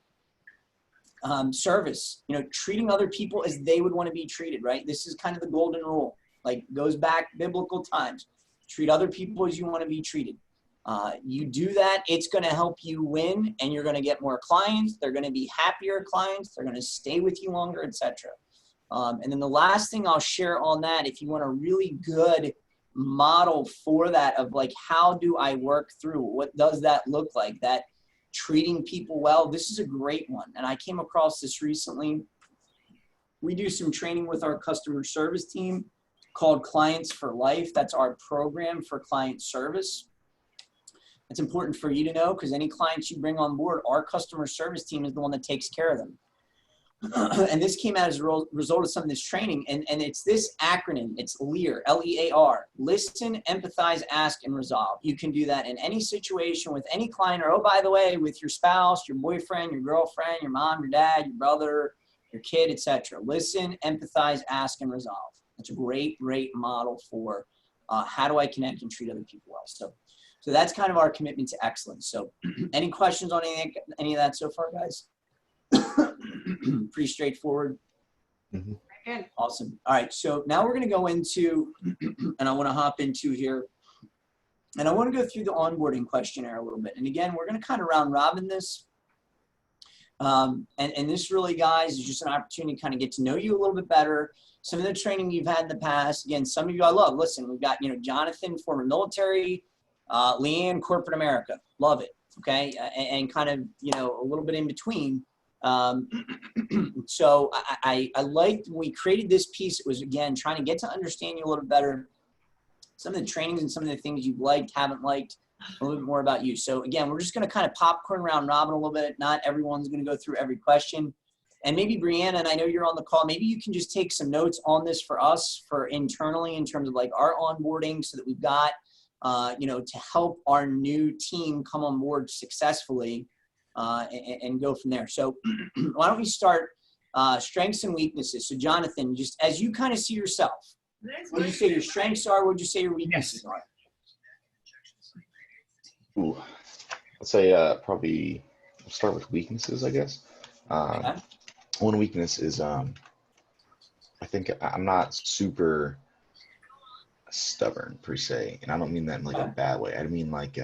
Service, you know, treating other people as they would want to be treated, right? This is kind of the golden rule, like goes back biblical times. Treat other people as you want to be treated. You do that, it's going to help you win, and you're going to get more clients. They're going to be happier clients. They're going to stay with you longer, etc. And then the last thing I'll share on that, if you want a really good model for that of like, how do I work through? What does that look like? That treating people well, this is a great one. And I came across this recently. We do some training with our customer service team called Clients for Life. That's our program for client service. It's important for you to know because any clients you bring on board, our customer service team is the one that takes care of them. And this came out as a result of some of this training. And it's this acronym. It's LEAR, L-E-A-R. Listen, empathize, ask, and resolve. You can do that in any situation with any client, or, oh, by the way, with your spouse, your boyfriend, your girlfriend, your mom, your dad, your brother, your kid, etc. Listen, empathize, ask, and resolve. It's a great, great model for how do I connect and treat other people well. So that's kind of our commitment to excellence. So any questions on any of that so far, guys? Pretty straightforward. Mm-hmm. Good. Awesome. All right. So now we're going to go into, and I want to hop into here, and I want to go through the onboarding questionnaire a little bit. And again, we're going to kind of round robin this. And this really, guys, is just an opportunity to kind of get to know you a little bit better. Some of the training you've had in the past. Again, some of you I love. Listen, we've got, you know, Jonathan, former military, Leanne, corporate America. Love it. Okay. And kind of, you know, a little bit in between. So I liked when we created this piece, it was, again, trying to get to understand you a little bit better. Some of the trainings and some of the things you've liked, haven't liked, a little bit more about you. So again, we're just going to kind of popcorn round robin a little bit. Not everyone's going to go through every question. And maybe Brianna, and I know you're on the call, maybe you can just take some notes on this for us, for internally in terms of like our onboarding, so that we've got, you know, to help our new team come on board successfully, and go from there. So why don't we start strengths and weaknesses. So Jonathan, just as you kind of see yourself, what would you say your strengths are? What would you say your weaknesses are? Ooh, let's say probably I'll start with weaknesses, I guess. Okay. One weakness is I think I'm not super stubborn per se, and I don't mean that in like a bad way. I mean like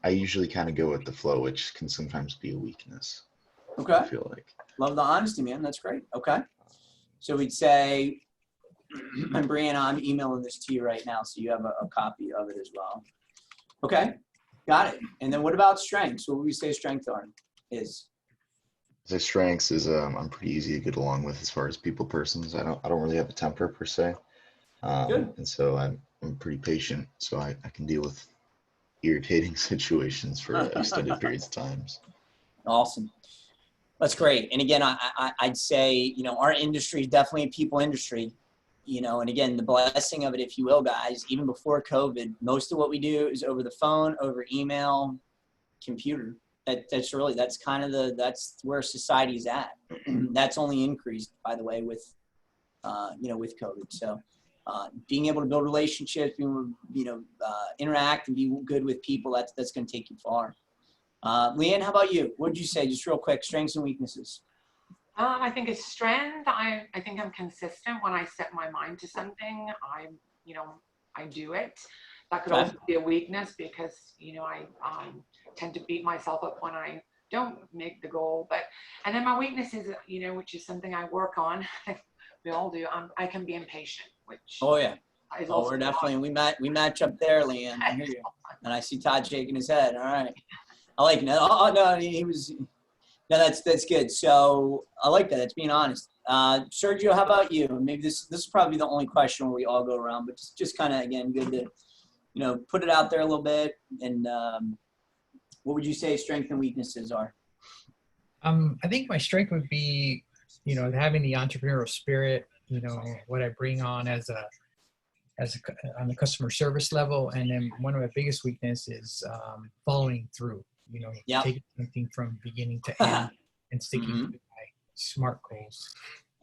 I usually kind of go with the flow, which can sometimes be a weakness. Okay. I feel like. Love the honesty, man. That's great. Okay. So we'd say, and Brianna, I'm emailing this to you right now, so you have a copy of it as well. Okay. Got it. And then what about strengths? What would we say strength is? The strengths is I'm pretty easy to get along with as far as people persons. I don't really have a temper per se. Good. And so I'm pretty patient, so I can deal with irritating situations for extended periods of times. Awesome. That's great. And again, I'd say, you know, our industry is definitely a people industry, you know, and again, the blessing of it, if you will, guys, even before COVID, most of what we do is over the phone, over email, computer. That's that's where society's at. That's only increased, by the way, with, you know, with COVID. So being able to build relationships, being able to, you know, interact and be good with people, that's going to take you far. Leanne, how about you? What would you say, just real quick, strengths and weaknesses? I think it's strength. I think I'm consistent when I set my mind to something. I do it. That could also be a weakness because, you know, I tend to beat myself up when I don't make the goal. And then my weakness is, you know, which is something I work on. We all do. I can be impatient, which. Oh yeah. We're definitely, we match up there, Leanne. I hear you. And I see Todd shaking his head. All right. I like that. Oh no, he was. No, that's good. So I like that. It's being honest. Sergio, how about you? Maybe this is probably the only question where we all go around, but just kind of, again, good to, you know, put it out there a little bit. And what would you say strengths and weaknesses are? I think my strength would be, you know, having the entrepreneurial spirit, what I bring on on the customer service level. And then one of my biggest weakness is following through, Yep. taking something from beginning to end and sticking to my SMART goals.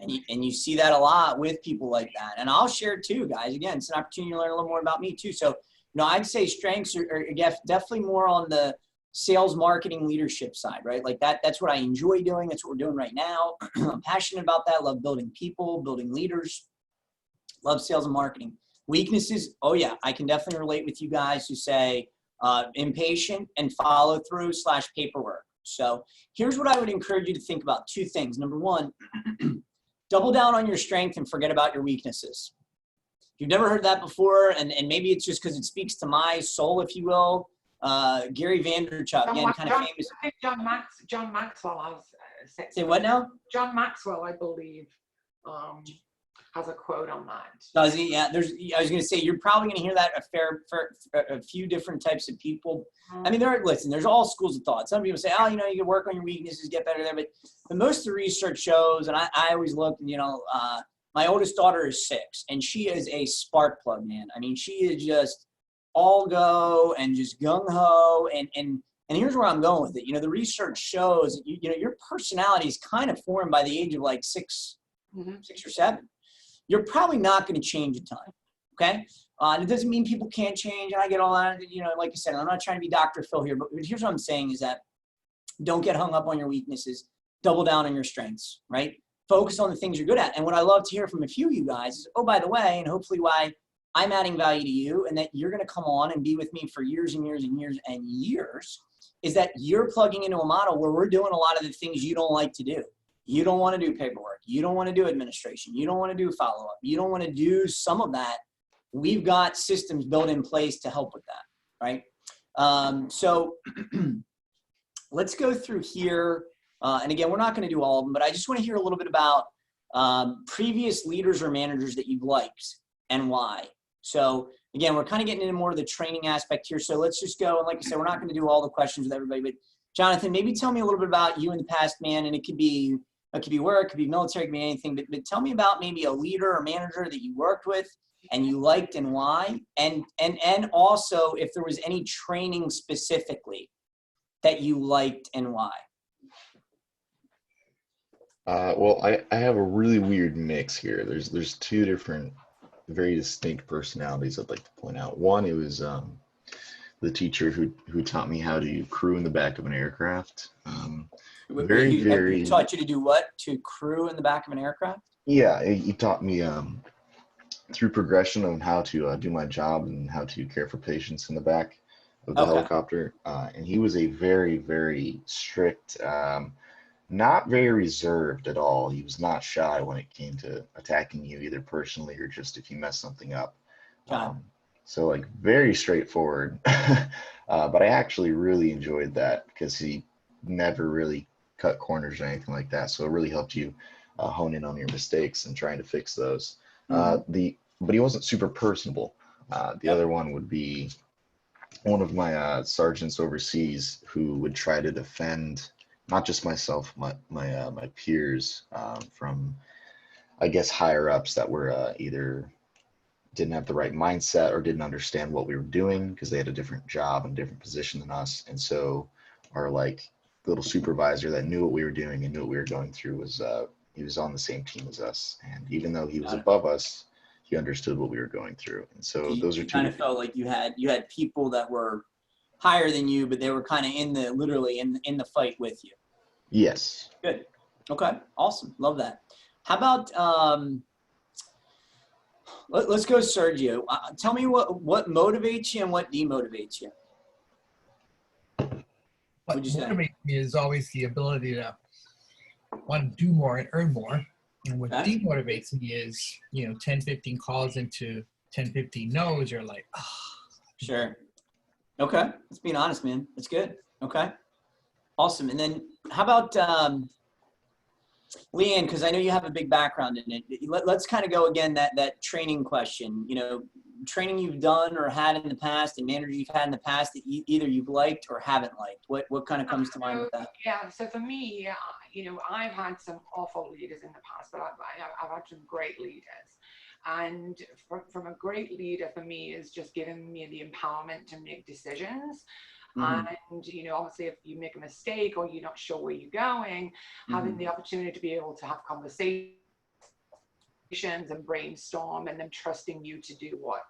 And you see that a lot with people like that. And I'll share too, guys. Again, it's an opportunity to learn a little more about me too. So, I'd say strengths are definitely more on the sales, marketing, leadership side, right? Like that's what I enjoy doing. That's what we're doing right now. I'm passionate about that. Love building people, building leaders. Love sales and marketing. Weaknesses, oh yeah, I can definitely relate with you guys who say impatient and follow through / paperwork. So here's what I would encourage you to think about. 2 things. Number 1, double down on your strength and forget about your weaknesses. If you've never heard that before, and maybe it's just because it speaks to my soul, if you will, Gary Vaynerchuk, again, kind of famous. I think John Maxwell has Say what now? John Maxwell, I believe, has a quote on that. Does he? Yeah. I was going to say, you're probably going to hear that a few different types of people. I mean, there's all schools of thought. Some people say, oh, you can work on your weaknesses, get better there. But most of the research shows, and I always look, my oldest daughter is 6, and she is a spark plug, man. I mean, she is just all go and just gung-ho. And here's where I'm going with it. The research shows that, your personality is kind of formed by the age of like 6 or 7. You're probably not going to change a ton, okay? And it doesn't mean people can't change, and I get all that. Like I said, I'm not trying to be Dr. Phil here, but here's what I'm saying is that don't get hung up on your weaknesses. Double down on your strengths, right? Focus on the things you're good at. And what I love to hear from a few of you guys is, oh, by the way, and hopefully why I'm adding value to you and that you're going to come on and be with me for years and years and years and years, is that you're plugging into a model where we're doing a lot of the things you don't like to do. You don't want to do paperwork. You don't want to do administration. You don't want to do follow-up. You don't want to do some of that. We've got systems built in place to help with that, right? So let's go through here. And again, we're not going to do all of them, but I just want to hear a little bit about previous leaders or managers that you've liked and why. So again, we're kind of getting into more of the training aspect here. So let's just go. And like I said, we're not going to do all the questions with everybody, but Jonathan, maybe tell me a little bit about you in the past, man. And it could be work, it could be military, it could be anything, but tell me about maybe a leader or manager that you worked with and you liked and why. And also if there was any training specifically that you liked and why. Well, I have a really weird mix here. There's 2 different, very distinct personalities I'd like to point out. One, it was the teacher who taught me how to crew in the back of an aircraft. He taught you to do what? To crew in the back of an aircraft? Yeah, he taught me through progression on how to do my job and how to care for patients in the back of the helicopter. And he was a very, very strict, not very reserved at all. He was not shy when it came to attacking you, either personally or just if you mess something up. So like very straightforward. But I actually really enjoyed that because he never really cut corners or anything like that. So it really helped you hone in on your mistakes and trying to fix those. But he wasn't super personable. The other one would be one of my sergeants overseas who would try to defend not just myself, my peers from, I guess, higher ups that were either didn't have the right mindset or didn't understand what we were doing because they had a different job and different position than us. And so our like little supervisor that knew what we were doing and knew what we were going through was he was on the same team as us. And even though he was above us, he understood what we were going through. And so those are 2 kind of felt like you had people that were higher than you, but they were kind of literally in the fight with you. Yes. Good. Okay. Awesome. Love that. How about let's go Sergio. Tell me what motivates you and what demotivates you. What motivates me is always the ability to want to do more and earn more. And what demotivates me is, 10, 15 calls into 10, 15 no's, you're like, ah. Sure. Okay. Let's be honest, man. That's good. Okay. Awesome. And then how about Leanne, because I know you have a big background in it. Let's kind of go again, that training question, you know, training you've done or had in the past and managers you've had in the past that either you've liked or haven't liked. What kind of comes to mind with that? Yeah, so for me, you know, I've had some awful leaders in the past, but I've had some great leaders. And from a great leader for me is just giving me the empowerment to make decisions. And, you know, obviously if you make a mistake or you're not sure where you're going, having the opportunity to be able to have conversations and brainstorm and them trusting you to do what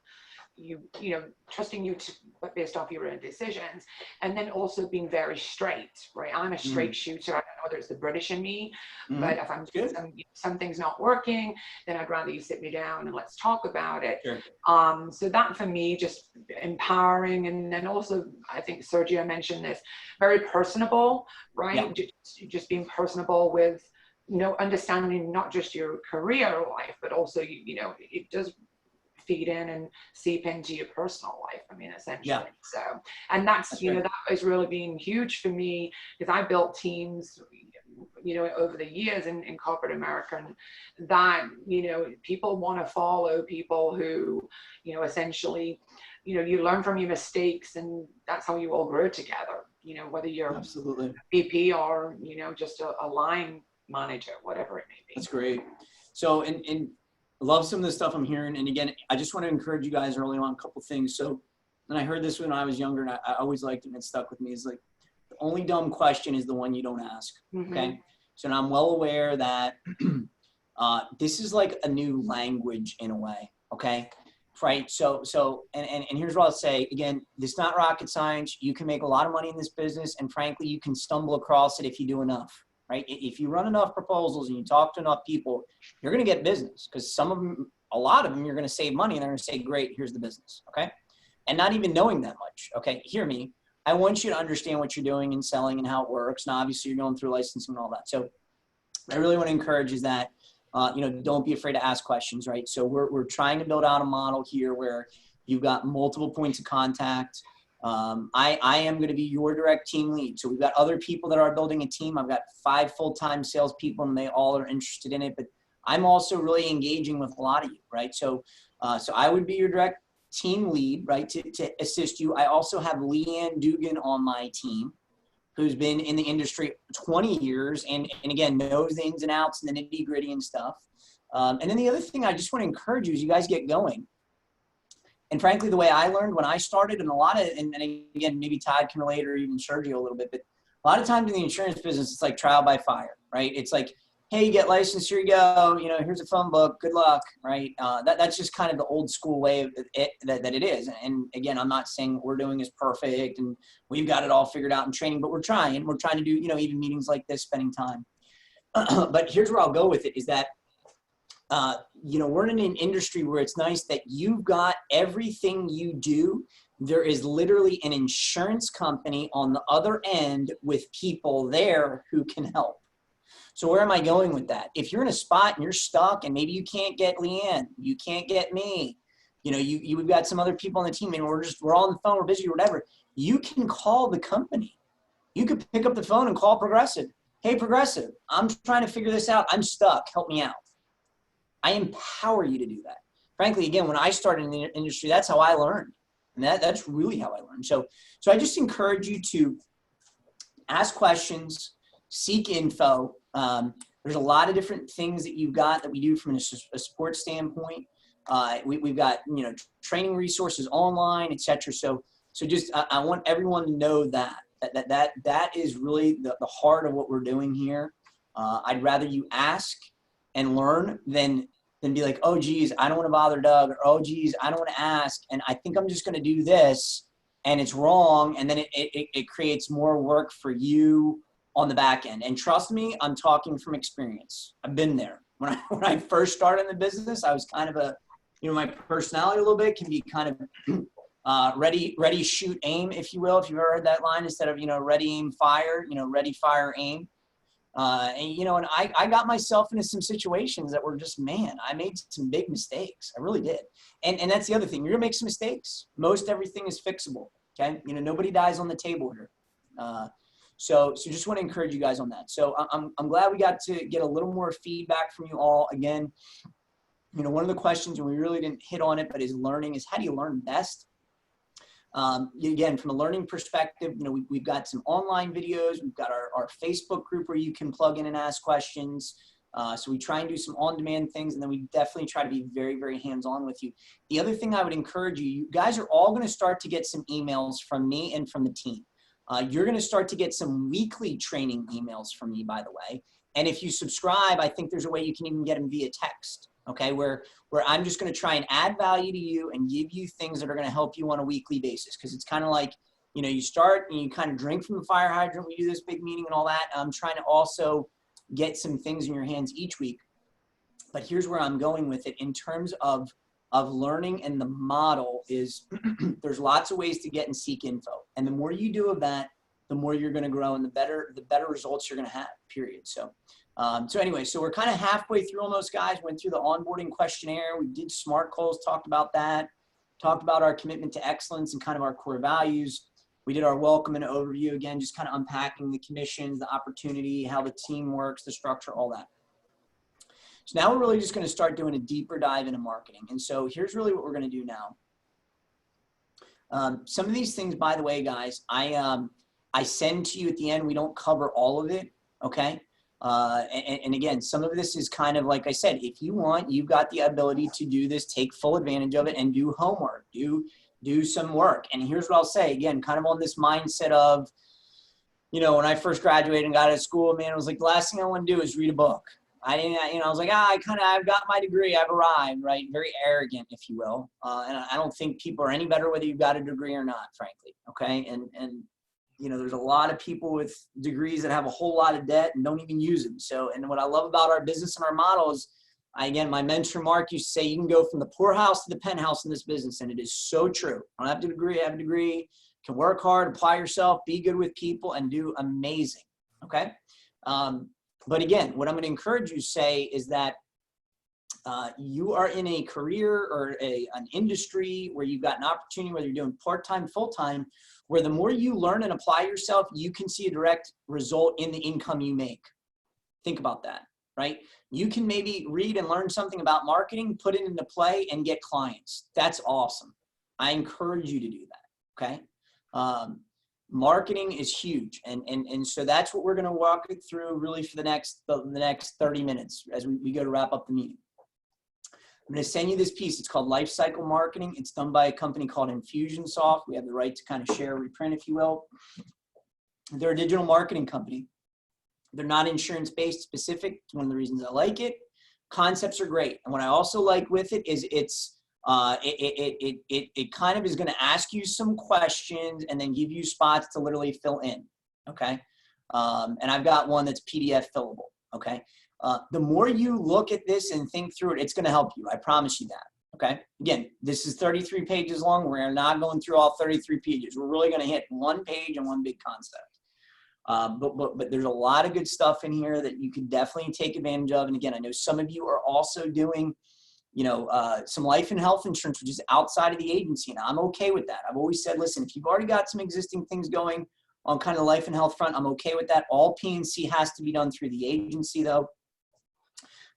you know, trusting you to based off your own decisions, and then also being very straight, right? I'm a straight shooter. I don't know whether it's the British in me, but if I'm something's not working, then I'd rather you sit me down and let's talk about it. Sure. So that for me, just empowering, and then also I think Sergio mentioned this, very personable, right? Just being personable with, you know, understanding not just your career life, but also you know, it does feed in and seep into your personal life. I mean, essentially. So, and that's you know, that has really been huge for me because I built teams, you know, over the years in corporate America, and that, you know, people want to follow people who, you know, essentially, you know, you learn from your mistakes, and that's how you all grow together. You know, whether you're absolutely VP or, you know, just a line manager, whatever it may be. That's great. So, and I love some of the stuff I'm hearing. And again, I just want to encourage you guys early on a couple things. So, and I heard this when I was younger, and I always liked it, and it stuck with me, is like, the only dumb question is the one you don't ask. Okay. So now I'm well aware that this is like a new language in a way. Okay. Right. So, and here's what I'll say again, this is not rocket science. You can make a lot of money in this business. And frankly, you can stumble across it if you do enough. Right? If you run enough proposals and you talk to enough people, you're going to get business, because some of them, a lot of them, you're going to save money and they're going to say, great, here's the business. Okay. And not even knowing that much. Okay. Hear me. I want you to understand what you're doing and selling and how it works. And obviously you're going through licensing and all that. So I really want to encourage is that, you know, don't be afraid to ask questions, right? So we're trying to build out a model here where you've got multiple points of contact. I am going to be your direct team lead. So we've got other people that are building a team. I've got 5 full-time salespeople, and they all are interested in it, but I'm also really engaging with a lot of you, right? So, so I would be your direct team lead, right? To assist you. I also have Leanne Dugan on my team, who's been in the industry 20 years and again, knows the ins and outs and the nitty gritty and stuff. And then the other thing I just want to encourage you as you guys get going. And frankly, the way I learned when I started, and a lot of, and again, maybe Todd can relate or even Sergio a little bit, but a lot of times in the insurance business, it's like trial by fire, right? It's like, hey, you get licensed, here you go, you know, here's a phone book, good luck, right? That's just kind of the old school way of it, that it is. And again, I'm not saying what we're doing is perfect and we've got it all figured out in training, but we're trying to do, you know, even meetings like this, spending time. But here's where I'll go with it is that, you know, we're in an industry where it's nice that you've got everything you do. There is literally an insurance company on the other end with people there who can help. So where am I going with that? If you're in a spot and you're stuck and maybe you can't get Leanne, you can't get me, you know, you've got some other people on the team and we're all on the phone, we're busy or whatever, you can call the company. You could pick up the phone and call Progressive. Hey, Progressive, I'm trying to figure this out. I'm stuck. Help me out. I empower you to do that. Frankly, again, when I started in the industry, that's how I learned. And that's really how I learned. So I just encourage you to ask questions, seek info. There's a lot of different things that you've got that we do from a support standpoint. We've got, you know, training resources online, et cetera. So just, I want everyone to know that is really the heart of what we're doing here. I'd rather you ask and learn than be like, oh geez, I don't want to bother Doug, or oh geez, I don't want to ask, and I think I'm just going to do this and it's wrong, and then it creates more work for you on the back end. And trust me, I'm talking from experience. I've been there. When I first started in the business, I was kind of a, you know, my personality a little bit can be kind of ready, shoot, aim, if you will, if you've ever heard that line, instead of, you know, ready, aim, fire, you know, ready, fire, aim. And, you know, and I got myself into some situations that were just, man, I made some big mistakes. I really did. And that's the other thing. You're gonna make some mistakes. Most everything is fixable. Okay. You know, nobody dies on the table here. So just want to encourage you guys on that. So I'm glad we got to get a little more feedback from you all. Again, you know, one of the questions, and we really didn't hit on it, but is learning, is how do you learn best? Again, from a learning perspective, you know, we've got some online videos. We've got our Facebook group where you can plug in and ask questions. So we try and do some on-demand things, and then we definitely try to be very, very hands-on with you. The other thing I would encourage you, you guys are all going to start to get some emails from me and from the team. You're going to start to get some weekly training emails from me, by the way. And if you subscribe, I think there's a way you can even get them via text. Okay, where I'm just going to try and add value to you and give you things that are going to help you on a weekly basis. Because it's kind of like, you know, you start and you kind of drink from the fire hydrant. We do this big meeting and all that. I'm trying to also get some things in your hands each week. But here's where I'm going with it in terms of learning, and the model is there's lots of ways to get and seek info. And the more you do of that, the more you're going to grow, and the better results you're going to have, period. So anyway, so we're kind of halfway through almost, guys. Went through the onboarding questionnaire. We did SMART goals, talked about that, talked about our commitment to excellence and kind of our core values. We did our welcome and overview, again, just kind of unpacking the commissions, the opportunity, how the team works, the structure, all that. So now we're really just going to start doing a deeper dive into marketing. And so here's really what we're going to do now. Some of these things, by the way, guys, I send to you at the end. We don't cover all of it, okay? And again, some of this is kind of like I said, if you want, you've got the ability to do this, take full advantage of it, and do homework, do some work. And here's what I'll say, again, kind of on this mindset of, you know, when I first graduated and got out of school, man, it was like the last thing I want to do is read a book. I didn't, you know, I was like, I've got my degree, I've arrived, right? Very arrogant, if you will. And I don't think people are any better whether you've got a degree or not, frankly. Okay. And you know, there's a lot of people with degrees that have a whole lot of debt and don't even use them. So, and what I love about our business and our model is, again, my mentor, Mark, used to say, you can go from the poorhouse to the penthouse in this business. And it is so true. I don't have a degree, I have a degree, can work hard, apply yourself, be good with people, and do amazing. Okay. But again, what I'm going to encourage you to say is that you are in a career or an industry where you've got an opportunity, whether you're doing part-time, full-time, where the more you learn and apply yourself, you can see a direct result in the income you make. Think about that, right? You can maybe read and learn something about marketing, put it into play, and get clients. That's awesome. I encourage you to do that, okay? Marketing is huge. And so that's what we're going to walk it through really for the next 30 minutes as we go to wrap up the meeting. I'm going to send you this piece. It's called Lifecycle Marketing. It's done by a company called Infusionsoft. We have the right to kind of share, reprint, if you will. They're a digital marketing company. They're not insurance-based specific. It's one of the reasons I like it. Concepts are great. And what I also like with it is it kind of is going to ask you some questions and then give you spots to literally fill in, okay? And I've got one that's PDF fillable, okay? The more you look at this and think through it, it's going to help you. I promise you that. Okay. Again, this is 33 pages long. We're not going through all 33 pages. We're really going to hit one page and one big concept. But there's a lot of good stuff in here that you can definitely take advantage of. And again, I know some of you are also doing, you know, some life and health insurance, which is outside of the agency. And I'm okay with that. I've always said, listen, if you've already got some existing things going on kind of the life and health front, I'm okay with that. All P&C has to be done through the agency though.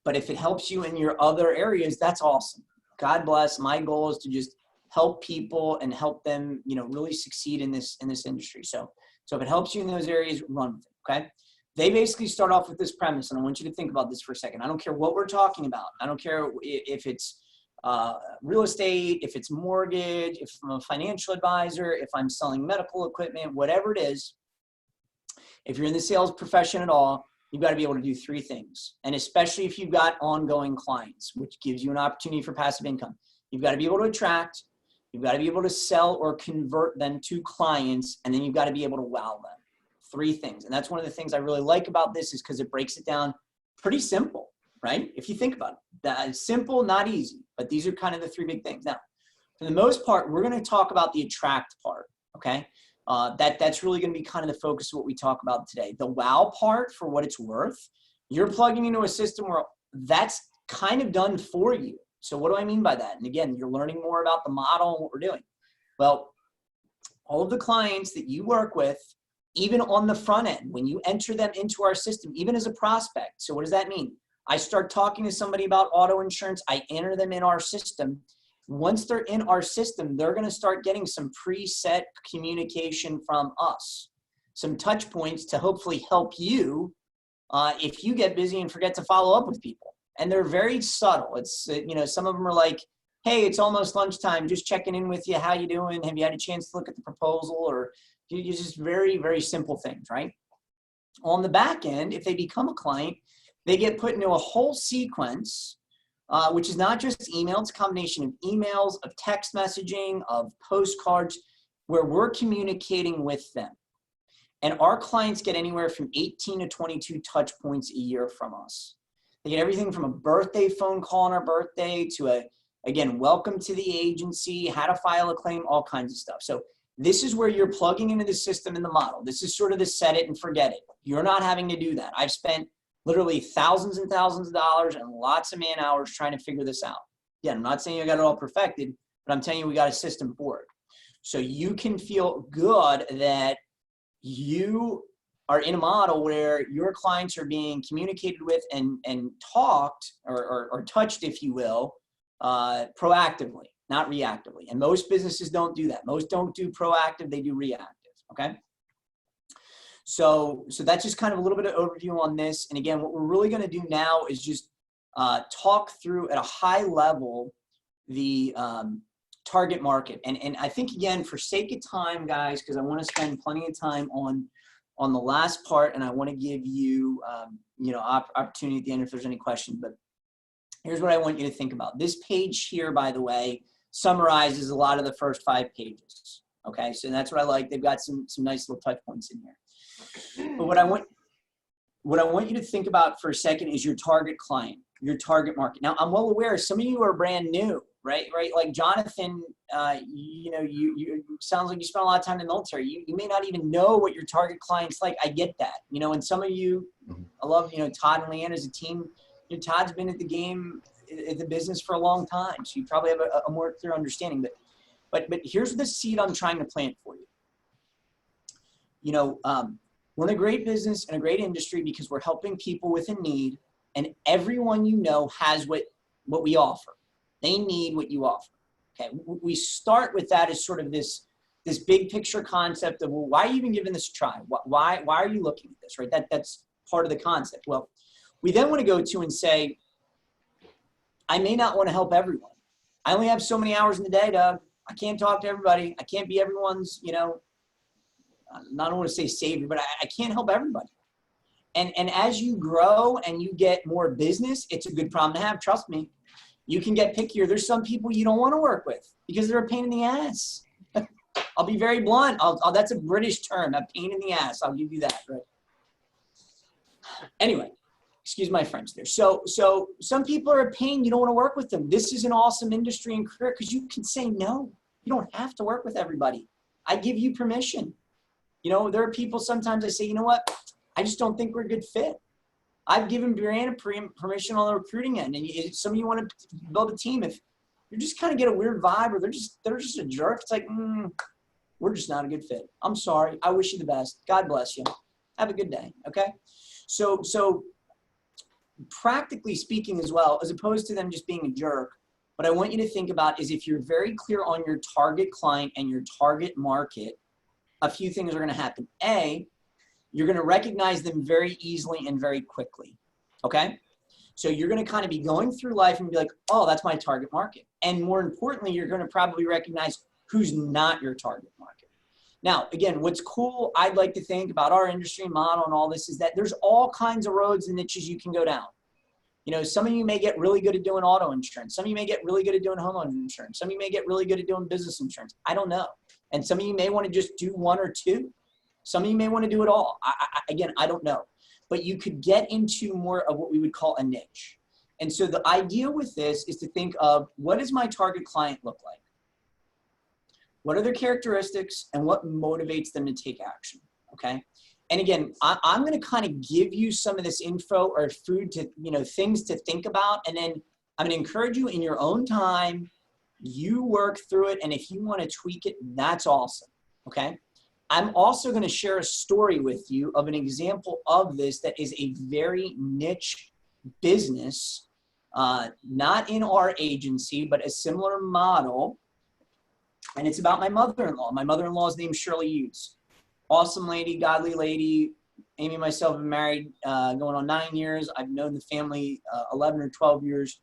But if it helps you in your other areas, that's awesome. God bless. My goal is to just help people and help them, you know, really succeed in this industry. So if it helps you in those areas, run with it. Okay. They basically start off with this premise, and I want you to think about this for a second. I don't care what we're talking about. I don't care if it's real estate, if it's mortgage, if I'm a financial advisor, if I'm selling medical equipment, whatever it is. If you're in the sales profession at all, you've got to be able to do three things. And especially if you've got ongoing clients, which gives you an opportunity for passive income. You've got to be able to attract, you've got to be able to sell or convert them to clients, and then you've got to be able to wow them. Three things. And that's one of the things I really like about this is because it breaks it down pretty simple, right? If you think about it, that's simple, not easy, but these are kind of the three big things. Now, for the most part, we're going to talk about the attract part, okay? That's really going to be kind of the focus of what we talk about today. The wow part, for what it's worth, you're plugging into a system where that's kind of done for you. So what do I mean by that? And again, you're learning more about the model and what we're doing. Well, all of the clients that you work with Even on the front end, when you enter them into our system, even as a prospect. So what does that mean? I start talking to somebody about auto insurance. I enter them in our system. Once they're in our system, they're going to start getting some preset communication from us, some touch points to hopefully help you if you get busy and forget to follow up with people. And they're very subtle. It's, some of them are like, hey, it's almost lunchtime, just checking in with you. How you doing? Have you had a chance to look at the proposal? Or just very, very simple things, right? On the back end, if they become a client, they get put into a whole sequence, which is not just email. It's a combination of emails, of text messaging, of postcards, where we're communicating with them. And our clients get anywhere from 18 to 22 touch points a year from us. They get everything from a birthday phone call on our birthday to again, welcome to the agency, how to file a claim, all kinds of stuff. So this is where you're plugging into the system in the model. This is sort of the set it and forget it. You're not having to do that. I've spent literally thousands and thousands of dollars and lots of man hours trying to figure this out. Again, I'm not saying I got it all perfected, but I'm telling you we got a system for it. So you can feel good that you are in a model where your clients are being communicated with and talked or touched, if you will, proactively, not reactively. And most businesses don't do that. Most don't do proactive, they do reactive, okay? So that's just kind of a little bit of overview on this. And again, what we're really gonna do now is just talk through at a high level the target market. And I think, again, for sake of time, guys, because I wanna spend plenty of time on the last part, and I wanna give you, opportunity at the end if there's any questions, but here's what I want you to think about. This page here, by the way, summarizes a lot of the first 5 pages. Okay, so that's what I like. They've got some nice little touch points in here. But what I want you to think about for a second is your target client, your target market. Now, I'm well aware some of you are brand new, right? Like Jonathan, you sounds like you spent a lot of time in the military. You may not even know what your target client's like. I get that, and some of you, I love, Todd and Leanne as a team. Todd's been at the game, at the business for a long time, so you probably have a more clear understanding. But here's the seed I'm trying to plant for you. We're in a great business and a great industry because we're helping people with a need, and everyone has what we offer. They need what you offer. Okay, we start with that as sort of this big picture concept of, well, why are you even giving this a try? Why are you looking at this, right? That's part of the concept. Well, we then want to go to and say, I may not want to help everyone. I only have so many hours in the day, Doug. I can't talk to everybody. I can't be everyone's, I don't want to say savior, but I can't help everybody. And as you grow and you get more business, it's a good problem to have. Trust me. You can get pickier. There's some people you don't want to work with because they're a pain in the ass. I'll be very blunt. That's a British term, a pain in the ass. I'll give you that, right? Anyway. Excuse my French there. So some people are a pain. You don't want to work with them. This is an awesome industry and career because you can say no. You don't have to work with everybody. I give you permission. There are people sometimes I say, you know what? I just don't think we're a good fit. I've given Brianna permission on the recruiting end. And some of you want to build a team. If you just kind of get a weird vibe or they're just a jerk, it's like, we're just not a good fit. I'm sorry. I wish you the best. God bless you. Have a good day. Okay. So practically speaking as well, as opposed to them just being a jerk, what I want you to think about is if you're very clear on your target client and your target market, a few things are going to happen. A, you're going to recognize them very easily and very quickly. Okay? So you're going to kind of be going through life and be like, oh, that's my target market. And more importantly, you're going to probably recognize who's not your target market. Now, again, what's cool, I'd like to think about our industry model and all this is that there's all kinds of roads and niches you can go down. Some of you may get really good at doing auto insurance. Some of you may get really good at doing homeowner insurance. Some of you may get really good at doing business insurance. I don't know. And some of you may want to just do one or two. Some of you may want to do it all. Again, I don't know. But you could get into more of what we would call a niche. And so the idea with this is to think of, what does my target client look like? What are their characteristics and what motivates them to take action? Okay. And again, I'm going to kind of give you some of this info or food to, things to think about. And then I'm going to encourage you in your own time, you work through it. And if you want to tweak it, that's awesome. Okay. I'm also going to share a story with you of an example of this that is a very niche business, not in our agency, but a similar model. And it's about my mother-in-law. My mother-in-law's named Shirley Hughes. Awesome lady, godly lady. Amy and myself have been married going on 9 years. I've known the family 11 or 12 years.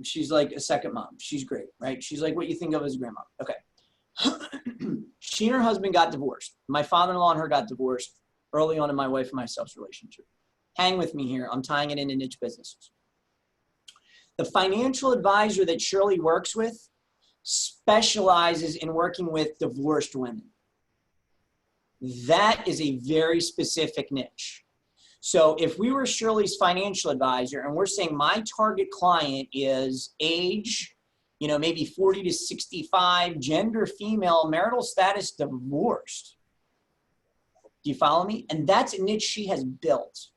She's like a second mom. She's great, right? She's like what you think of as a grandma. Okay. She and her husband got divorced. My father-in-law and her got divorced early on in my wife and myself's relationship. Hang with me here. I'm tying it into niche businesses. The financial advisor that Shirley works with specializes in working with divorced women. That is a very specific niche. So if we were Shirley's financial advisor and we're saying my target client is age, maybe 40 to 65, gender female, marital status divorced. Do you follow me? And that's a niche she has built.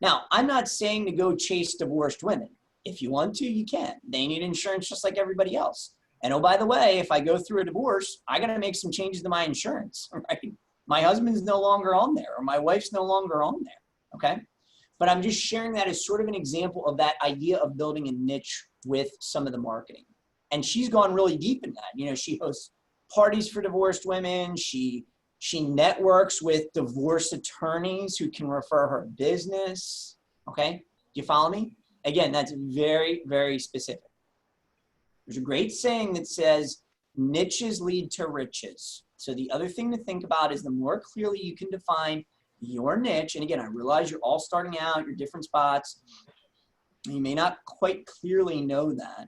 Now, I'm not saying to go chase divorced women. If you want to, you can. They need insurance just like everybody else. And oh, by the way, if I go through a divorce, I got to make some changes to my insurance, right? My husband's no longer on there, or my wife's no longer on there, okay? But I'm just sharing that as sort of an example of that idea of building a niche with some of the marketing. And she's gone really deep in that. She hosts parties for divorced women. She networks with divorce attorneys who can refer her business, okay? Do you follow me? Again, that's very, very specific. There's a great saying that says, niches lead to riches. So the other thing to think about is the more clearly you can define your niche, and again, I realize you're all starting out, you're different spots. You may not quite clearly know that.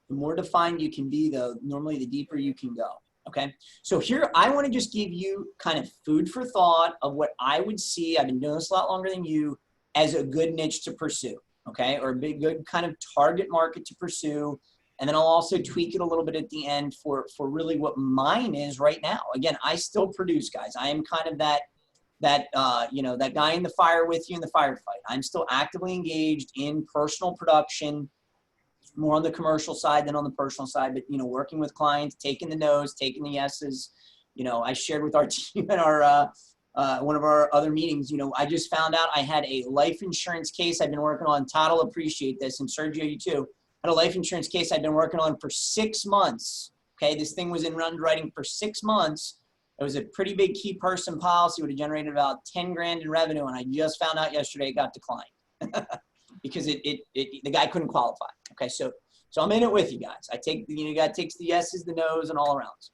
The more defined you can be, though, normally the deeper you can go, okay? So here, I want to just give you kind of food for thought of what I would see, I've been doing this a lot longer than you, as a good niche to pursue, okay? Or a good kind of target market to pursue. And then I'll also tweak it a little bit at the end for really what mine is right now. Again, I still produce, guys. I am kind of that guy in the fire with you in the firefight. I'm still actively engaged in personal production, more on the commercial side than on the personal side, but, working with clients, taking the no's, taking the yeses. I shared with our team at our, one of our other meetings, I just found out I had a life insurance case I've been working on. Todd will appreciate this, and Sergio, you too. I had a life insurance case I've been working on for 6 months. Okay, this thing was in underwriting for 6 months. It was a pretty big key person policy, would have generated about 10 grand in revenue, and I just found out yesterday it got declined because the guy couldn't qualify. Okay, so I'm in it with you guys. I take you guys takes the yeses, the nos, and all arounds.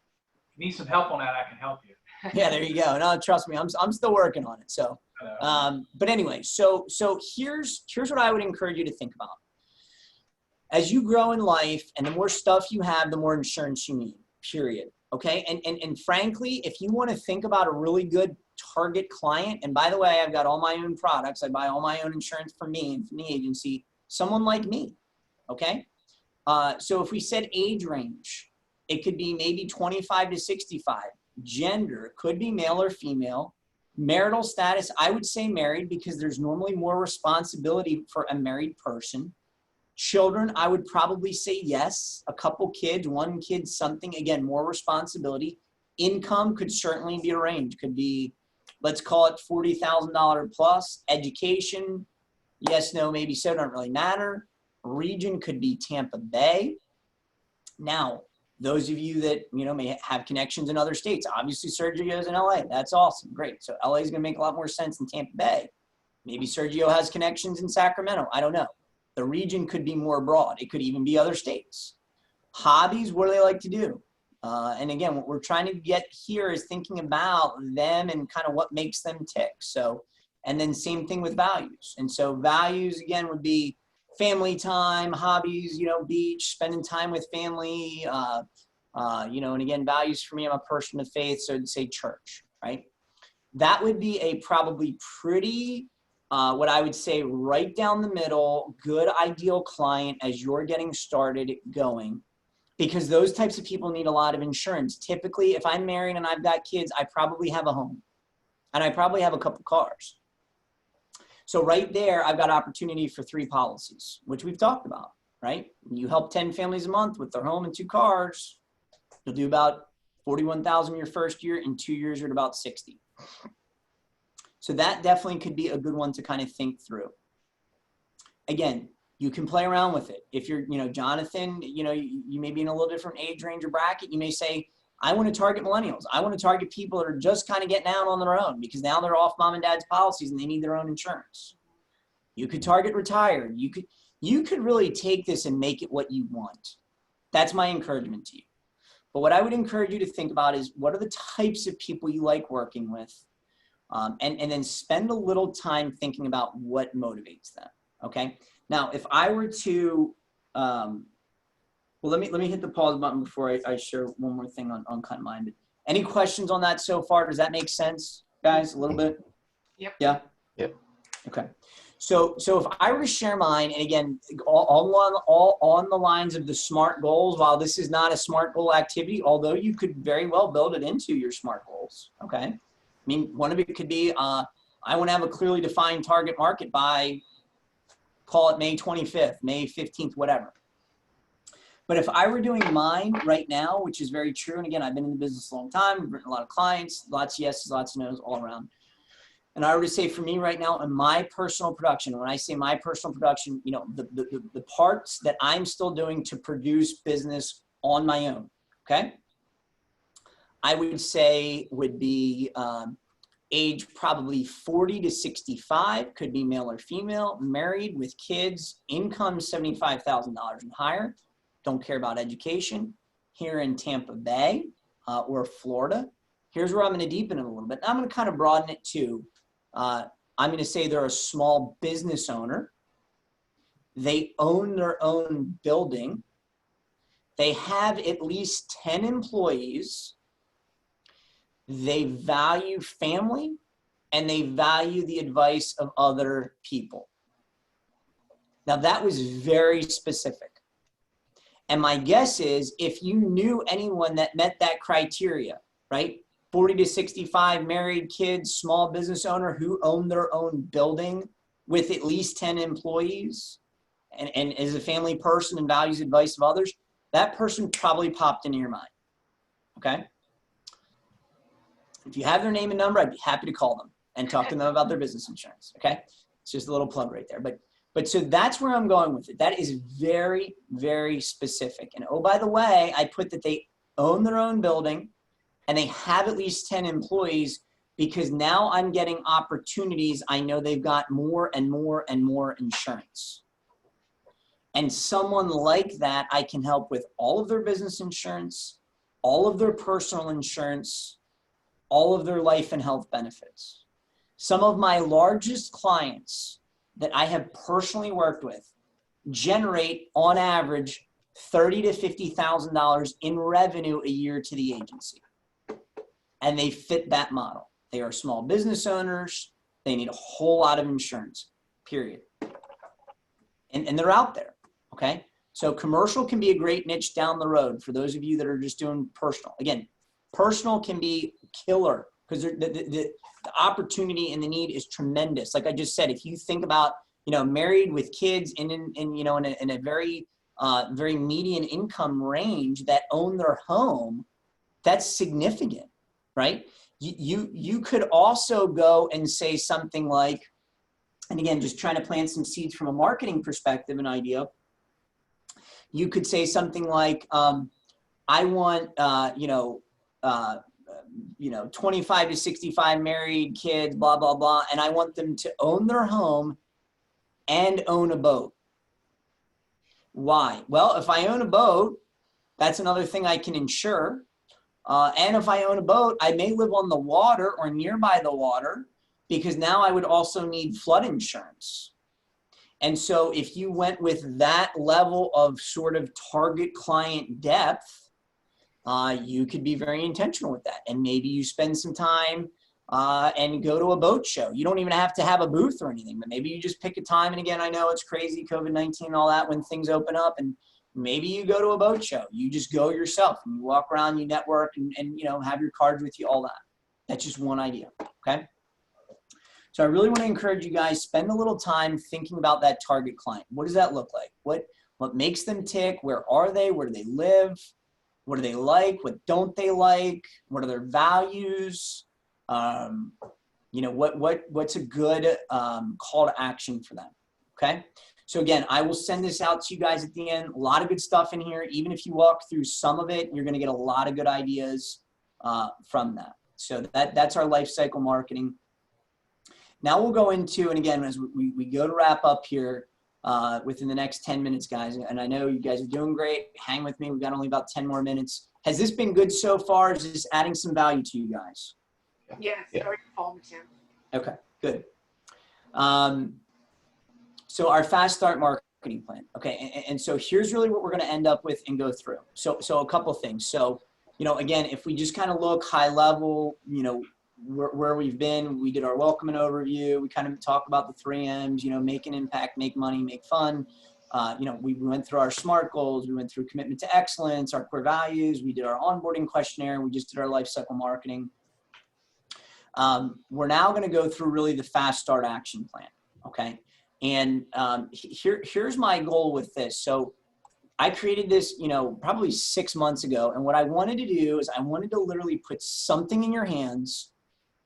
If you need some help on that, I can help you. Yeah, there you go. No, trust me, I'm still working on it. So, but anyway, so here's what I would encourage you to think about. As you grow in life and the more stuff you have, the more insurance you need, period. Okay. And frankly, if you want to think about a really good target client, and by the way, I've got all my own products. I buy all my own insurance from me and from the agency, someone like me. Okay. So if we said age range, it could be maybe 25 to 65. Gender could be male or female. Marital status, I would say married because there's normally more responsibility for a married person. Children, I would probably say yes. A couple kids, one kid, something, again, more responsibility. Income could certainly be a range. Could be, let's call it $40,000 plus. Education, yes, no, maybe so, don't really matter. Region could be Tampa Bay. Now, those of you that, may have connections in other states, obviously Sergio is in LA. That's awesome. Great. So LA is going to make a lot more sense than Tampa Bay. Maybe Sergio has connections in Sacramento. I don't know. The region could be more broad. It could even be other states. Hobbies, what do they like to do? And again, what we're trying to get here is thinking about them and kind of what makes them tick. So, and then same thing with values. And so values, again, would be family time, hobbies, beach, spending time with family, and again, values for me, I'm a person of faith, so I'd say church, right? That would be a probably pretty, what I would say right down the middle, good ideal client as you're getting started going, because those types of people need a lot of insurance. Typically, if I'm married and I've got kids, I probably have a home and I probably have a couple cars. So right there, I've got opportunity for 3 policies, which we've talked about, right? You help 10 families a month with their home and 2 cars, you'll do about 41,000 your first year. In 2 years, you're at about 60. So that definitely could be a good one to kind of think through. Again, you can play around with it. If you're, Jonathan, you may be in a little different age range or bracket. You may say, I want to target millennials. I want to target people that are just kind of getting out on their own because now they're off mom and dad's policies and they need their own insurance. You could target retired. You could really take this and make it what you want. That's my encouragement to you. But what I would encourage you to think about is what are the types of people you like working with, and then spend a little time thinking about what motivates them. Okay. Now, if I were to, well, let me hit the pause button before I share one more thing on kind of mine. But any questions on that so far? Does that make sense, guys? A little bit? Yep. Yeah. Yep. Okay. So if I were to share mine, and again, all on the lines of the SMART goals, while this is not a SMART goal activity, although you could very well build it into your SMART goals. Okay. I mean, one of it could be, I want to have a clearly defined target market by, call it May 25th, May 15th, whatever. But if I were doing mine right now, which is very true, and again, I've been in the business a long time, I've written a lot of clients, lots of yeses, lots of nos all around. And I would say for me right now in my personal production, when I say my personal production, the parts that I'm still doing to produce business on my own, okay? I would say would be age probably 40 to 65, could be male or female, married with kids, income $75,000 and higher, don't care about education, here in Tampa Bay or Florida. Here's where I'm going to deepen it a little bit. I'm going to kind of broaden it too. I'm going to say they're a small business owner. They own their own building. They have at least 10 employees. They value family and they value the advice of other people. Now that was very specific. And my guess is if you knew anyone that met that criteria, right? 40 to 65, married, kids, small business owner who own their own building with at least 10 employees and is a family person and values advice of others, that person probably popped into your mind, okay? If you have their name and number, I'd be happy to call them and talk to them about their business insurance, okay? It's just a little plug right there. But so that's where I'm going with it. That is very, very specific. And oh, by the way, I put that they own their own building and they have at least 10 employees because now I'm getting opportunities. I know they've got more and more and more insurance. And someone like that, I can help with all of their business insurance, all of their personal insurance, all of their life and health benefits. Some of my largest clients that I have personally worked with generate on average $30,000 to $50,000 in revenue a year to the agency. And they fit that model. They are small business owners. They need a whole lot of insurance, period. And they're out there, okay? So commercial can be a great niche down the road for those of you that are just doing personal. Again, personal can be killer because the opportunity and the need is tremendous. Like I just said, if you think about, married with kids in a very median income range that own their home, that's significant, right? You could also go and say something like, and again, just trying to plant some seeds from a marketing perspective, an idea. You could say something like, I want, 25 to 65 married kids, blah, blah, blah. And I want them to own their home and own a boat. Why? Well, if I own a boat, that's another thing I can insure. And if I own a boat, I may live on the water or nearby the water because now I would also need flood insurance. And so if you went with that level of sort of target client depth, you could be very intentional with that. And maybe you spend some time and go to a boat show. You don't even have to have a booth or anything, but maybe you just pick a time. And again, I know it's crazy, COVID-19 and all that, when things open up, and maybe you go to a boat show. You just go yourself and you walk around, you network and have your cards with you, all that. That's just one idea, okay? So I really want to encourage you guys, spend a little time thinking about that target client. What does that look like? What makes them tick? Where are they? Where do they live? What do they like? What don't they like? What are their values? You know, what's a good call to action for them, okay? So again, I will send this out to you guys at the end. A lot of good stuff in here. Even if you walk through some of it, you're gonna get a lot of good ideas from that. So that's our life cycle marketing. Now we'll go into, and again, as we go to wrap up here within the next 10 minutes, guys, and I know you guys are doing great. Hang with me. We've got only about 10 more minutes. Has this been good so far? Is this adding some value to you guys? Yes, Yeah. very informative. Okay, good. So our fast start marketing plan. Okay, and so here's really what we're going to end up with and go through. So a couple things. So, you know, again, if we just kind of look high level, you know, where we've been, we did our welcome and overview. We kind of talked about the 3 M's, you know, make an impact, make money, make fun. You know, we went through our SMART goals. We went through commitment to excellence, our core values. We did our onboarding questionnaire. We just did our life cycle marketing. We're now going to go through really the fast start action plan. Okay. And here's my goal with this. So I created this, you know, probably 6 months ago. And what I wanted to do is I wanted to literally put something in your hands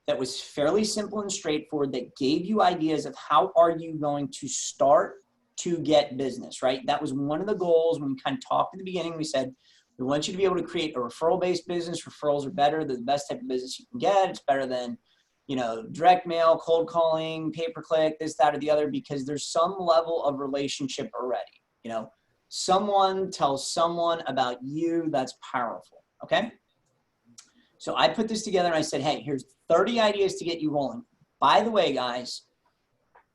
that was fairly simple and straightforward, that gave you ideas of how are you going to start to get business, right? That was one of the goals when we kind of talked at the beginning. We said, we want you to be able to create a referral-based business. Referrals are better. They're the best type of business you can get. It's better than, you know, direct mail, cold calling, pay-per-click, this, that, or the other, because there's some level of relationship already. You know, someone tells someone about you, that's powerful, okay? So I put this together and I said, hey, here's 30 ideas to get you rolling. By the way, guys,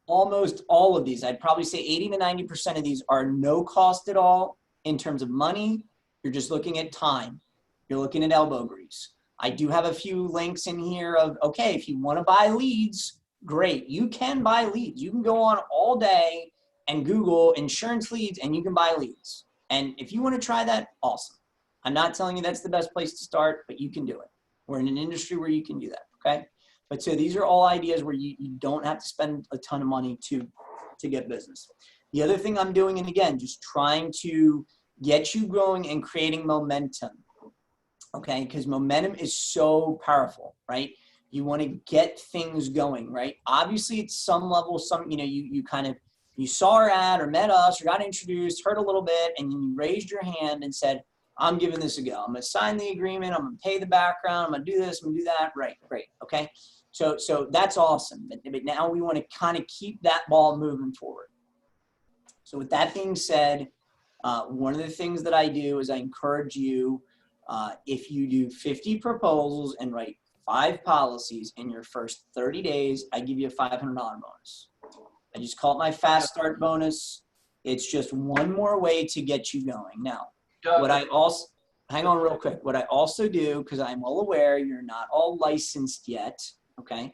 almost all of these, I'd probably say 80 to 90% of these are no cost at all in terms of money. You're just looking at time. You're looking at elbow grease. I do have a few links in here of, okay, if you want to buy leads, great. You can buy leads. You can go on all day and Google insurance leads and you can buy leads. And if you want to try that, awesome. I'm not telling you that's the best place to start, but you can do it. We're in an industry where you can do that, okay? But so these are all ideas where you don't have to spend a ton of money to get business. The other thing I'm doing, and again, just trying to get you growing and creating momentum, okay? Because momentum is so powerful, right? You want to get things going, right? Obviously, at some level, you know, you saw our ad or met us or got introduced, heard a little bit, and you raised your hand and said, I'm giving this a go. I'm going to sign the agreement. I'm going to pay the background. I'm going to do this. I'm going to do that. Right, great. Okay. So that's awesome. But now we want to kind of keep that ball moving forward. So with that being said, one of the things that I do is I encourage you, if you do 50 proposals and write 5 policies in your first 30 days, I give you a $500 bonus. I just call it my fast start bonus. It's just one more way to get you going. Now, what I also, hang on real quick. What I also do, because I'm well aware you're not all licensed yet, okay?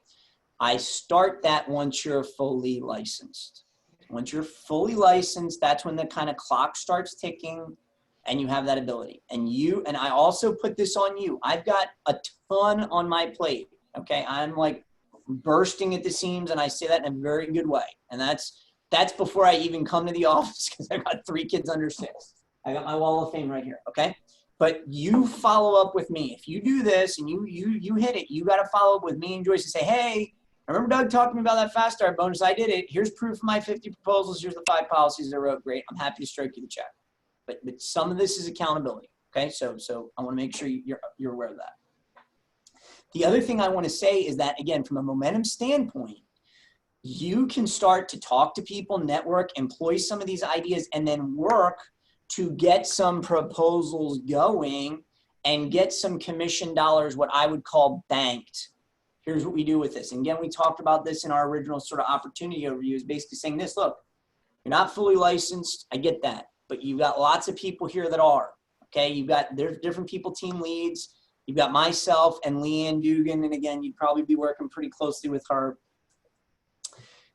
I start that once you're fully licensed. Once you're fully licensed, that's when the kind of clock starts ticking and you have that ability. And I also put this on you. I've got a ton on my plate, okay? I'm like bursting at the seams, and I say that in a very good way. And that's before I even come to the office, because I've got 3 kids under 6. I got my wall of fame right here, okay? But you follow up with me. If you do this and you hit it, you got to follow up with me and Joyce and say, hey, I remember Doug talking to me about that fast start bonus. I did it. Here's proof of my 50 proposals. Here's the 5 policies I wrote. Great. I'm happy to stroke you the check. But some of this is accountability, okay? So I want to make sure you're aware of that. The other thing I want to say is that, again, from a momentum standpoint, you can start to talk to people, network, employ some of these ideas, and then work to get some proposals going and get some commission dollars, what I would call banked. Here's what we do with this. And again, we talked about this in our original sort of opportunity overview, is basically saying this, look, you're not fully licensed. I get that, but you've got lots of people here that are, okay? There's different people, team leads. You've got myself and Leanne Dugan. And again, you'd probably be working pretty closely with her.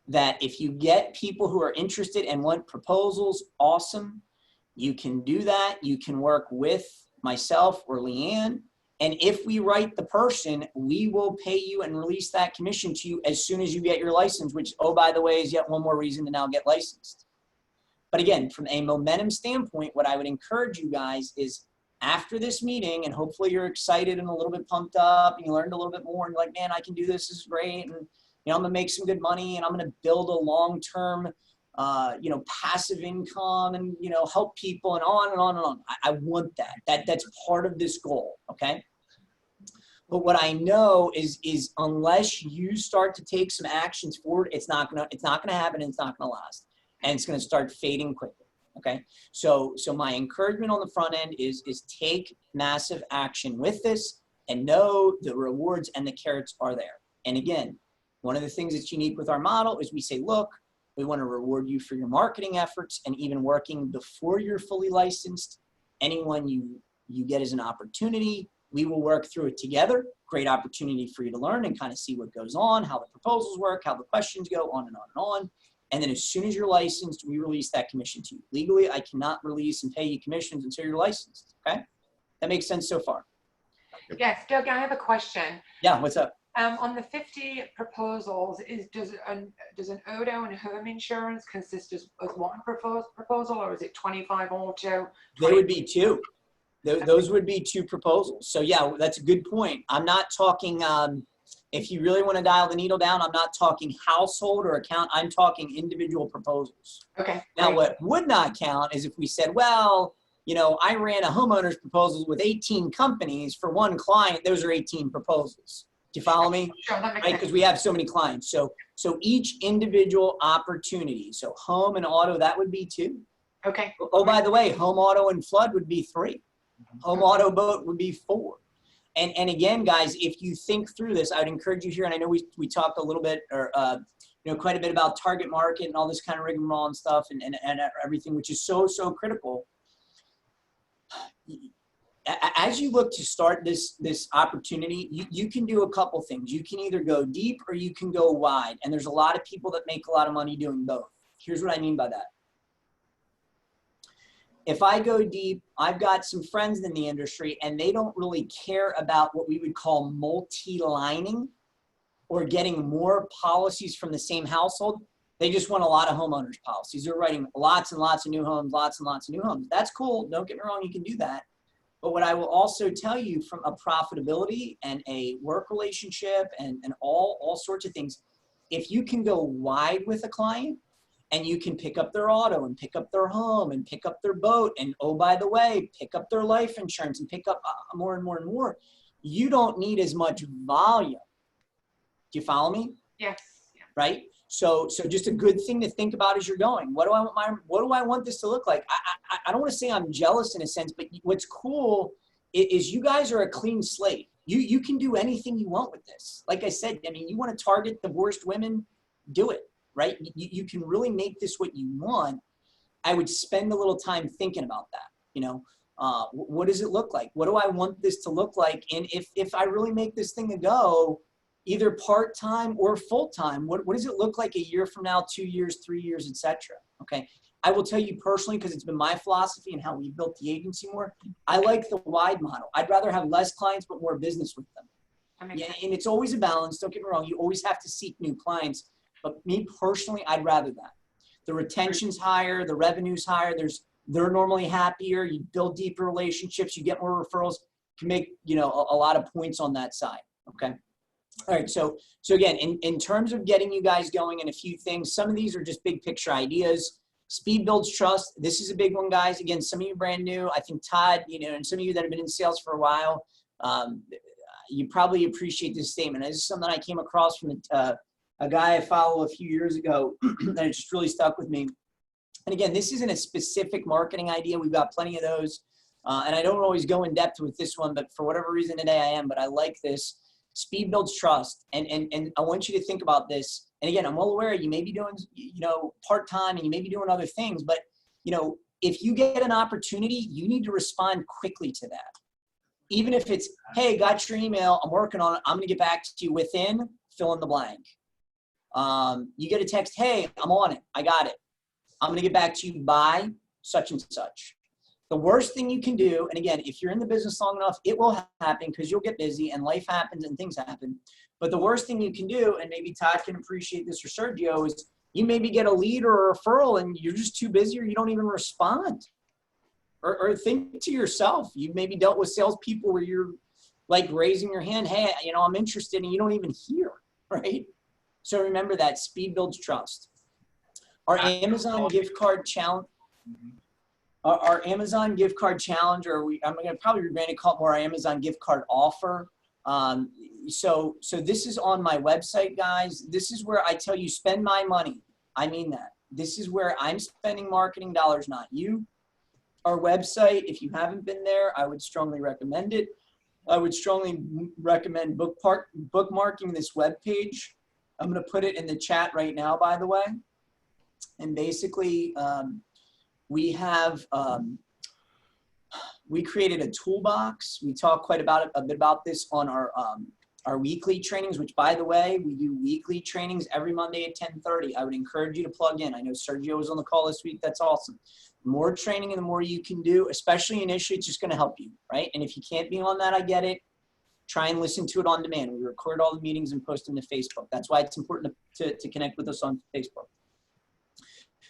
That if you get people who are interested and want proposals, awesome. You can do that. You can work with myself or Leanne. And if we write the person, we will pay you and release that commission to you as soon as you get your license, which, oh, by the way, is yet one more reason to now get licensed. But again, from a momentum standpoint, what I would encourage you guys is after this meeting, and hopefully you're excited and a little bit pumped up and you learned a little bit more and you're like, man, I can do this. This is great. And, you know, I'm gonna make some good money and I'm gonna build a long-term, you know, passive income and, you know, help people and on and on and on. I want that. That's part of this goal. Okay. But what I know is unless you start to take some actions forward, it's not gonna happen and it's not gonna last. And it's gonna start fading quickly. Okay. So my encouragement on the front end is take massive action with this and know the rewards and the carrots are there. And again, one of the things that's unique with our model is we say, look, we want to reward you for your marketing efforts and even working before you're fully licensed. Anyone you get as an opportunity, we will work through it together. Great opportunity for you to learn and kind of see what goes on, how the proposals work, how the questions go, on and on and on. And then as soon as you're licensed, we release that commission to you. Legally, I cannot release and pay you commissions until you're licensed, okay? That makes sense so far? Yes, Doug, I have a question. Yeah, what's up? On the 50 proposals, does an auto and home insurance consist of one proposal, or is it 25 auto? They would be two. Those would be two proposals. So yeah, that's a good point. I'm not talking, if you really want to dial the needle down, I'm not talking household or account. I'm talking individual proposals. Okay. Now, what would not count is if we said, well, you know, I ran a homeowner's proposal with 18 companies for one client. Those are 18 proposals. Do you follow me? Sure, that makes right? sense. Because we have so many clients. So each individual opportunity. So home and auto, that would be two. Okay. Oh, by the way, home, auto, and flood would be three. Home, auto, boat would be four. And again, guys, if you think through this, I would encourage you here. And I know we talked a little bit or, you know, quite a bit about target market and all this kind of rigmarole and stuff and everything, which is so critical. As you look to start this opportunity, you can do a couple things. You can either go deep or you can go wide. And there's a lot of people that make a lot of money doing both. Here's what I mean by that. If I go deep, I've got some friends in the industry and they don't really care about what we would call multi-lining or getting more policies from the same household. They just want a lot of homeowners policies. They're writing lots and lots of new homes, lots and lots of new homes. That's cool. Don't get me wrong. You can do that. But what I will also tell you from a profitability and a work relationship and all sorts of things, if you can go wide with a client, and you can pick up their auto and pick up their home and pick up their boat. And oh, by the way, pick up their life insurance and pick up more and more and more. You don't need as much volume. Do you follow me? Yes. Right? So just a good thing to think about as you're going. What do I want this to look like? I don't want to say I'm jealous in a sense, but what's cool is you guys are a clean slate. You can do anything you want with this. Like I said, I mean, you want to target divorced women, do it. Right? You can really make this what you want. I would spend a little time thinking about that. You know, what does it look like? What do I want this to look like? And if I really make this thing a go, either part-time or full-time, what does it look like a year from now, 2 years, 3 years, etc.? Okay. I will tell you personally, because it's been my philosophy and how we built the agency more, I like the wide model. I'd rather have less clients, but more business with them. Yeah, and it's always a balance. Don't get me wrong. You always have to seek new clients. But me personally, I'd rather that. The retention's higher, the revenue's higher. They're normally happier. You build deeper relationships. You get more referrals. You can make, you know, a lot of points on that side. Okay. All right. So again, in terms of getting you guys going and a few things, some of these are just big picture ideas. Speed builds trust. This is a big one, guys. Again, some of you brand new. I think Todd, you know, and some of you that have been in sales for a while, you probably appreciate this statement. This is something I came across from a guy I follow a few years ago that it just really stuck with me. And again, this isn't a specific marketing idea. We've got plenty of those. And I don't always go in depth with this one, but for whatever reason today I am, but I like this. Speed builds trust. And I want you to think about this. And again, I'm well aware you may be doing, you know, part-time and you may be doing other things, but you know, if you get an opportunity, you need to respond quickly to that. Even if it's, hey, got your email, I'm working on it. I'm going to get back to you within fill in the blank. You get a text, hey, I'm on it. I got it. I'm going to get back to you by such and such. The worst thing you can do, and again, if you're in the business long enough, it will happen because you'll get busy and life happens and things happen. But the worst thing you can do, and maybe Todd can appreciate this or Sergio, is you maybe get a lead or a referral and you're just too busy or you don't even respond. or think to yourself, you've maybe dealt with salespeople where you're like raising your hand, hey, you know, I'm interested, and you don't even hear, right? So remember that speed builds trust. Our Amazon gift card challenge, our Amazon gift card challenge, or I'm going to probably rebrand it, called more our Amazon gift card offer. So this is on my website, guys. This is where I tell you, spend my money. I mean that. This is where I'm spending marketing dollars, not you. Our website, if you haven't been there, I would strongly recommend it. I would strongly recommend bookmarking this webpage. I'm going to put it in the chat right now, by the way. And basically, we created a toolbox. We talk quite a bit about this on our weekly trainings, which, by the way, we do weekly trainings every Monday at 10:30. I would encourage you to plug in. I know Sergio was on the call this week. That's awesome. The more training and the more you can do, especially initially, it's just going to help you, right? And if you can't be on that, I get it. Try and listen to it on demand. We record all the meetings and post them to Facebook. That's why it's important to connect with us on Facebook.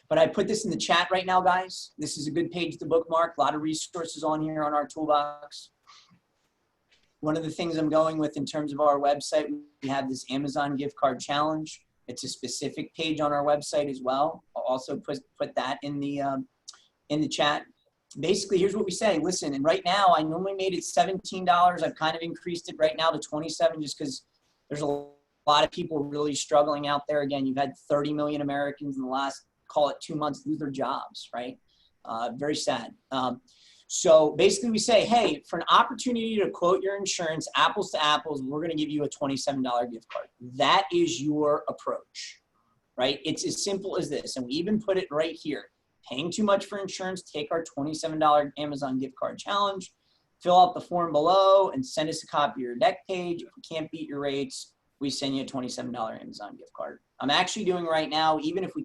But I put this in the chat right now, guys. This is a good page to bookmark. A lot of resources on here on our toolbox. One of the things I'm going with in terms of our website, we have this Amazon gift card challenge. It's a specific page on our website as well. I'll also put that in the chat. Basically, here's what we say. Listen, and right now, I normally made it $17. I've kind of increased it right now to $27 just because there's a lot of people really struggling out there. Again, you've had 30 million Americans in the last, call it 2 months, lose their jobs, right? Very sad. So basically we say, hey, for an opportunity to quote your insurance, apples to apples, we're going to give you a $27 gift card. That is your approach, right? It's as simple as this. And we even put it right here. Paying too much for insurance, take our $27 Amazon gift card challenge, fill out the form below and send us a copy of your deck page. If we can't beat your rates, we send you a $27 Amazon gift card. I'm actually doing right now, even if we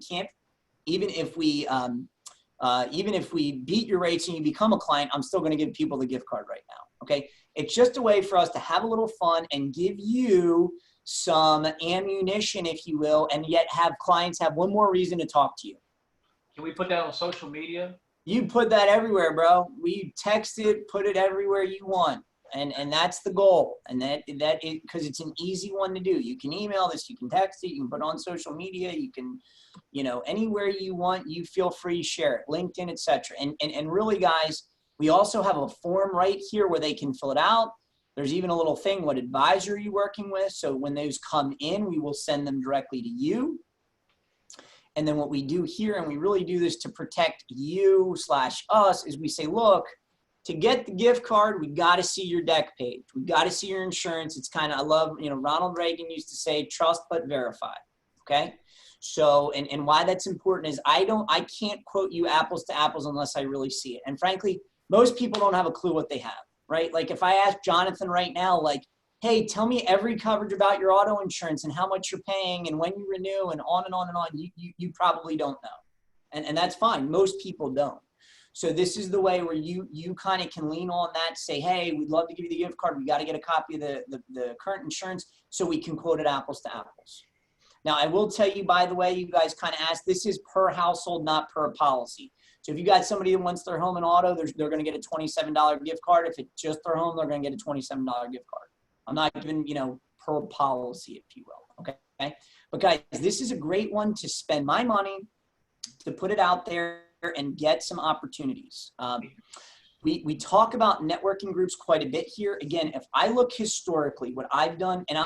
beat your rates and you become a client, I'm still going to give people the gift card right now. Okay. It's just a way for us to have a little fun and give you some ammunition, if you will, and yet have clients have one more reason to talk to you. Can we put that on social media? You put that everywhere, bro. We text it, put it everywhere you want. And that's the goal. And because it's an easy one to do. You can email this, you can text it, you can put it on social media, you can, anywhere you want, you feel free to share it, LinkedIn, etc. And really, guys, we also have a form right here where they can fill it out. There's even a little thing, what advisor are you working with? So when those come in, we will send them directly to you. And then what we do here, and we really do this to protect you/us, is we say, look, to get the gift card, we got to see your deck page. We got to see your insurance. It's kind of, I love, Ronald Reagan used to say, trust but verify. Okay. So, and why that's important is I can't quote you apples to apples unless I really see it. And frankly, most people don't have a clue what they have, right? Like if I ask Jonathan right now, like, hey, tell me every coverage about your auto insurance and how much you're paying and when you renew and on and on and on, you probably don't know. And that's fine. Most people don't. So this is the way where you kind of can lean on that, say, hey, we'd love to give you the gift card. We got to get a copy of the current insurance so we can quote it apples to apples. Now, I will tell you, by the way, you guys kind of asked, this is per household, not per policy. So if you got somebody that wants their home and auto, they're going to get a $27 gift card. If it's just their home, they're going to get a $27 gift card. I'm not giving, per policy, if you will. Okay. But guys, this is a great one to spend my money, to put it out there and get some opportunities. We talk about networking groups quite a bit here. Again, if I look historically, what I've done, and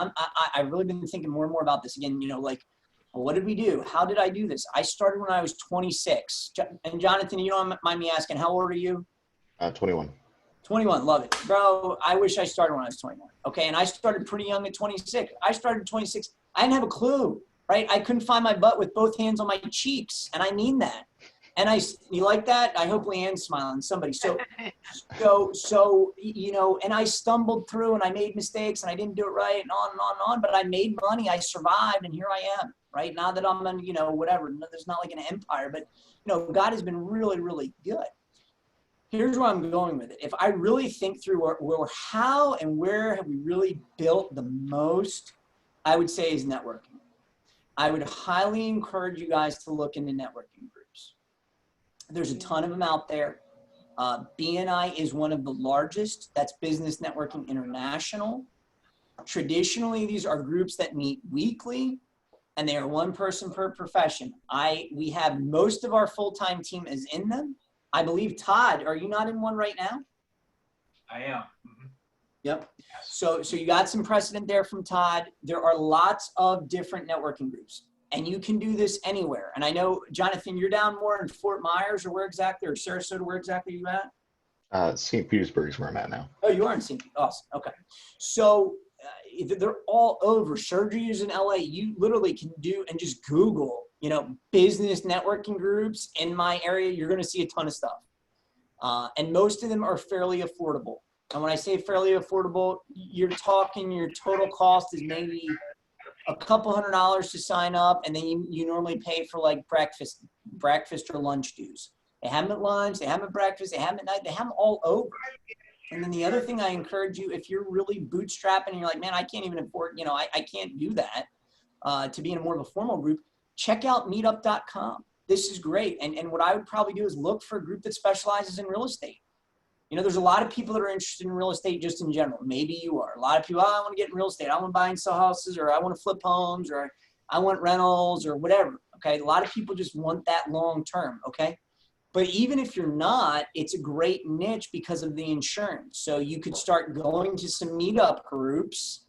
I've really been thinking more and more about this again, like, well, what did we do? How did I do this? I started when I was 26. And Jonathan, you don't mind me asking, how old are you? 21. 21, love it. Bro, I wish I started when I was 21. Okay, and I started pretty young at 26. I started at 26. I didn't have a clue, right? I couldn't find my butt with both hands on my cheeks, and I mean that. And you like that? I hope Leanne's smiling, somebody. So, and I stumbled through and I made mistakes and I didn't do it right and on and on and on, but I made money, I survived, and here I am, right? Now that I'm in, whatever, there's not like an empire, but, God has been really, really good. Here's where I'm going with it. If I really think through how and where have we really built the most, I would say is networking. I would highly encourage you guys to look into networking groups. There's a ton of them out there. BNI is one of the largest. That's Business Networking International. Traditionally, these are groups that meet weekly, and they are one person per profession. We have most of our full-time team is in them. I believe, Todd, are you not in one right now? I am. Mm-hmm. Yep. So you got some precedent there from Todd. There are lots of different networking groups, and you can do this anywhere. And I know, Jonathan, you're down more in Fort Myers, or where exactly, or Sarasota, where exactly are you at? St. Petersburg is where I'm at now. Oh, you are in St. Awesome. Okay. So they're all over. Surgeries in LA, you literally can do and just Google, business networking groups in my area. You're going to see a ton of stuff. And most of them are fairly affordable. And when I say fairly affordable, you're talking your total cost is maybe a couple $100 to sign up. And then you normally pay for like breakfast or lunch dues. They have them at lunch, they have them at breakfast, they have them at night, they have them all over. And then the other thing I encourage you, if you're really bootstrapping and you're like, man, I can't even afford, I can't do that to be in more of a formal group, check out meetup.com. This is great. And what I would probably do is look for a group that specializes in real estate. There's a lot of people that are interested in real estate just in general. Maybe you are. A lot of people, I want to get in real estate. I want to buy and sell houses, or I want to flip homes, or I want rentals, or whatever. Okay. A lot of people just want that long term. Okay. But even if you're not, it's a great niche because of the insurance. So you could start going to some meetup groups,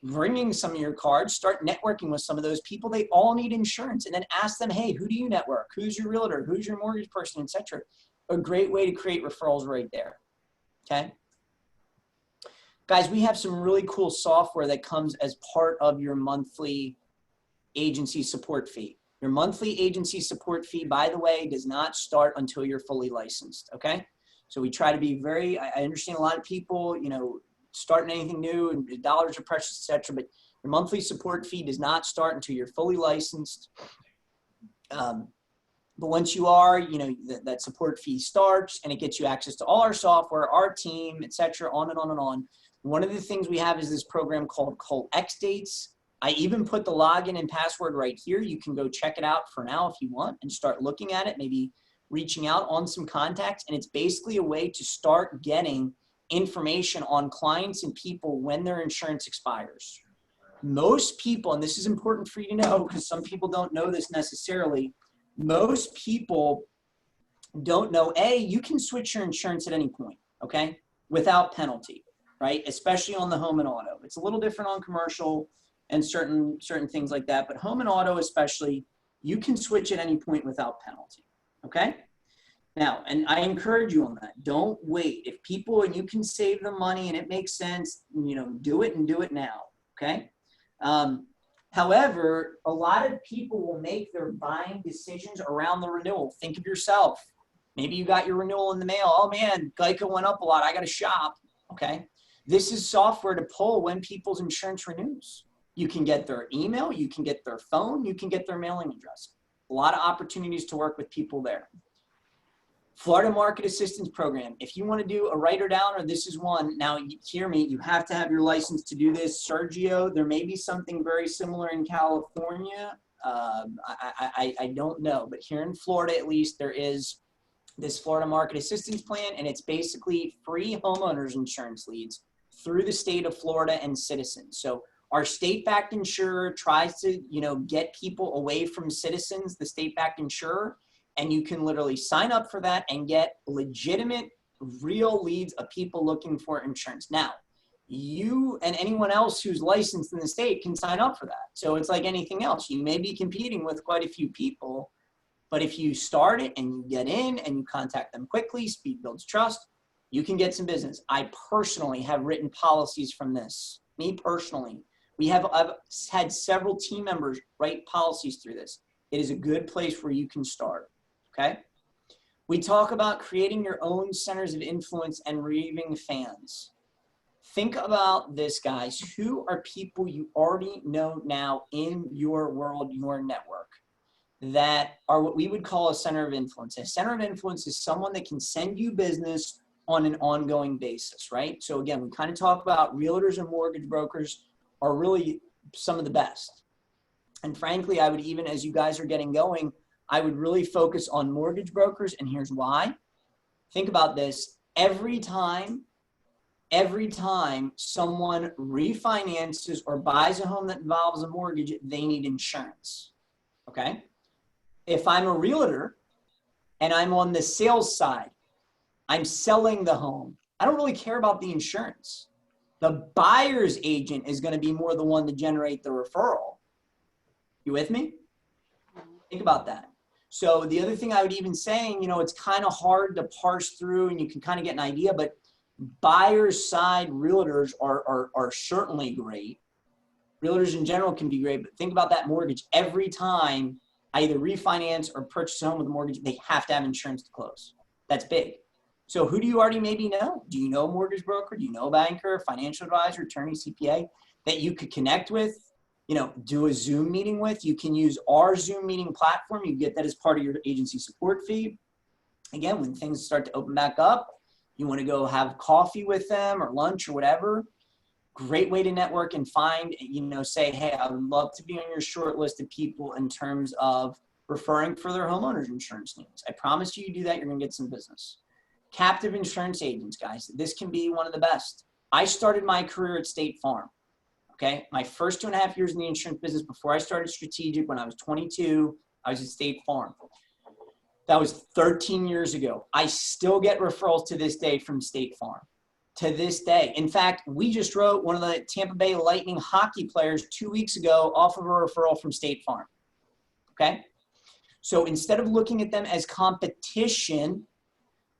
bringing some of your cards, start networking with some of those people. They all need insurance. And then ask them, hey, who do you network? Who's your realtor? Who's your mortgage person, etc. A great way to create referrals right there. Okay. Guys, we have some really cool software that comes as part of your monthly agency support fee. Your monthly agency support fee, by the way, does not start until you're fully licensed, okay? So we try to be I understand a lot of people, starting anything new and dollars are precious, et cetera, but your monthly support fee does not start until you're fully licensed. But once you are, that support fee starts, and it gets you access to all our software, our team, et cetera, on and on and on. One of the things we have is this program called X Dates. I even put the login and password right here. You can go check it out for now if you want and start looking at it, maybe reaching out on some contacts. And it's basically a way to start getting information on clients and people when their insurance expires. Most people, and this is important for you to know because some people don't know this necessarily, most people don't know, you can switch your insurance at any point, okay, without penalty, right? Especially on the home and auto. It's a little different on commercial and certain things like that. But home and auto especially, you can switch at any point without penalty, okay? Now, and I encourage you on that. Don't wait. If people, and you can save the money and it makes sense, do it and do it now, okay? However, a lot of people will make their buying decisions around the renewal. Think of yourself. Maybe you got your renewal in the mail. Oh man, Geico went up a lot. I got to shop, okay? This is software to pull when people's insurance renews. You can get their email, you can get their phone, you can get their mailing address. A lot of opportunities to work with people there. Florida Market Assistance Program. If you want to do a write or down, or this is one, now hear me, you have to have your license to do this. Sergio, there may be something very similar in California. I don't know, but here in Florida, at least, there is this Florida Market Assistance Plan, and it's basically free homeowners insurance leads through the state of Florida and Citizens. So our state-backed insurer tries to, get people away from Citizens, the state-backed insurer, and you can literally sign up for that and get legitimate, real leads of people looking for insurance. Now, you and anyone else who's licensed in the state can sign up for that. So it's like anything else. You may be competing with quite a few people, but if you start it and you get in and you contact them quickly, speed builds trust, you can get some business. I personally have written policies from this. Me personally. I've had several team members write policies through this. It is a good place where you can start, okay? We talk about creating your own centers of influence and raving fans. Think about this, guys. Who are people you already know now in your world, your network, that are what we would call a center of influence? A center of influence is someone that can send you business on an ongoing basis, right? So again, we kind of talk about realtors and mortgage brokers are really some of the best. And frankly, I would even, as you guys are getting going, I would really focus on mortgage brokers. And here's why. Think about this. Every time someone refinances or buys a home that involves a mortgage, they need insurance, okay? If I'm a realtor and I'm on the sales side, I'm selling the home, I don't really care about the insurance. The buyer's agent is going to be more the one to generate the referral. You with me? Think about that. So the other thing I would even say, you know, it's kind of hard to parse through and you can kind of get an idea, but buyer's side realtors are certainly great. Realtors in general can be great, but think about that mortgage. Every time I either refinance or purchase a home with a mortgage, they have to have insurance to close. That's big. So who do you already maybe know? Do you know a mortgage broker? Do you know a banker, financial advisor, attorney, CPA that you could connect with? You know, do a Zoom meeting with. You can use our Zoom meeting platform. You get that as part of your agency support fee. Again, when things start to open back up, you want to go have coffee with them or lunch or whatever. Great way to network and find, you know, say, hey, I would love to be on your short list of people in terms of referring for their homeowners insurance needs. I promise you do that, you're going to get some business. Captive insurance agents, guys, this can be one of the best. I started my career at State Farm. Okay, my first 2.5 years in the insurance business before I started Strategic when I was 22, I was at State Farm. That was 13 years ago. I still get referrals to this day from State Farm. To this day. In fact, we just wrote one of the Tampa Bay Lightning hockey players 2 weeks ago off of a referral from State Farm. Okay, so instead of looking at them as competition,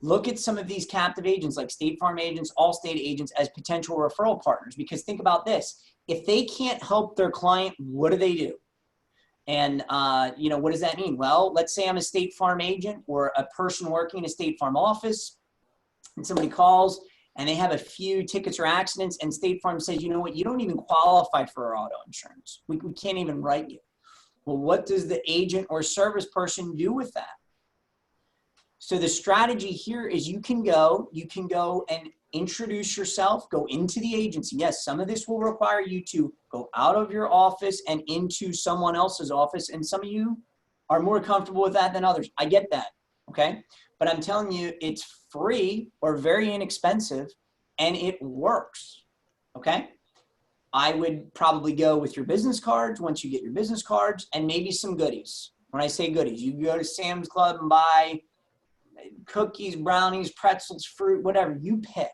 look at some of these captive agents like State Farm agents, Allstate agents as potential referral partners. Because think about this. If they can't help their client, what do? And, you know, what does that mean? Well, let's say I'm a State Farm agent or a person working in a State Farm office and somebody calls and they have a few tickets or accidents and State Farm says, you know what, you don't even qualify for our auto insurance. We can't even write you. Well, what does the agent or service person do with that? So the strategy here is you can go and introduce yourself, go into the agency. Yes, some of this will require you to go out of your office and into someone else's office. And some of you are more comfortable with that than others. I get that, okay? But I'm telling you, it's free or very inexpensive and it works, okay? I would probably go with your business cards once you get your business cards and maybe some goodies. When I say goodies, you go to Sam's Club and buy cookies, brownies, pretzels, fruit, whatever you pick.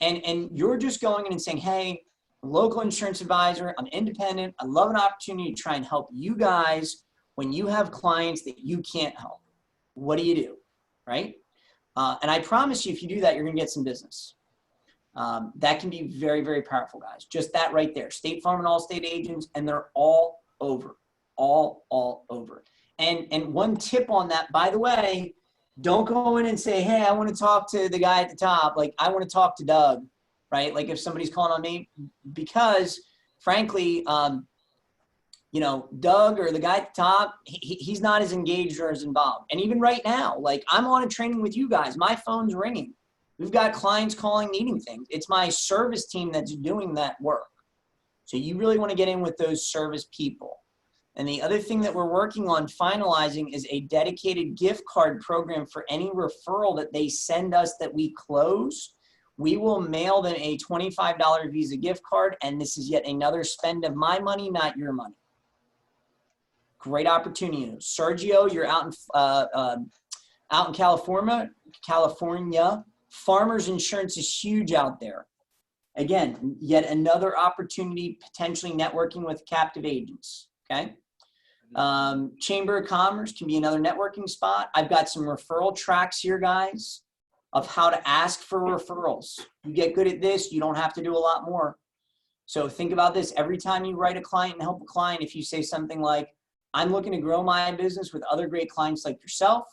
And you're just going in and saying, hey, local insurance advisor, I'm independent. I love an opportunity to try and help you guys when you have clients that you can't help. What do? Right? And I promise you, if you do that, you're going to get some business. That can be very, very powerful, guys. Just that right there. State Farm and Allstate agents, and they're all over, all over. And one tip on that, by the way, don't go in and say, hey, I want to talk to the guy at the top. Like, I want to talk to Doug, right? Like if somebody's calling on me, because frankly, you know, Doug or the guy at the top, he's not as engaged or as involved. And even right now, like I'm on a training with you guys, my phone's ringing. We've got clients calling, needing things. It's my service team that's doing that work. So you really want to get in with those service people. And the other thing that we're working on finalizing is a dedicated gift card program for any referral that they send us that we close. We will mail them a $25 Visa gift card, and this is yet another spend of my money, not your money. Great opportunity. Sergio, you're out in California. Farmers insurance is huge out there. Again, yet another opportunity, potentially networking with captive agents. Okay. Chamber of Commerce can be another networking spot. I've got some referral tracks here, guys, of how to ask for referrals. You get good at this, you don't have to do a lot more. So think about this. Every time you write a client and help a client, if you say something like, I'm looking to grow my business with other great clients like yourself,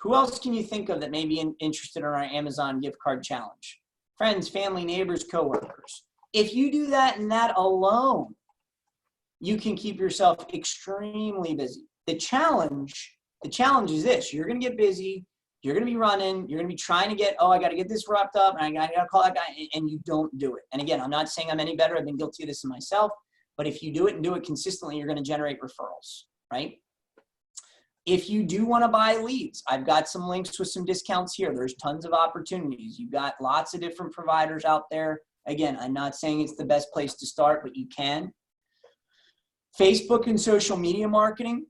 who else can you think of that may be interested in our Amazon gift card challenge? Friends, family, neighbors, coworkers. If you do that and that alone, you can keep yourself extremely busy. The challenge is this. You're going to get busy. You're going to be running. You're going to be trying to get, oh, I got to get this wrapped up, and I got to call that guy, and you don't do it. And again, I'm not saying I'm any better. I've been guilty of this myself. But if you do it and do it consistently, you're going to generate referrals, right? If you do want to buy leads, I've got some links with some discounts here. There's tons of opportunities. You've got lots of different providers out there. Again, I'm not saying it's the best place to start, but you can. Facebook and social media marketing.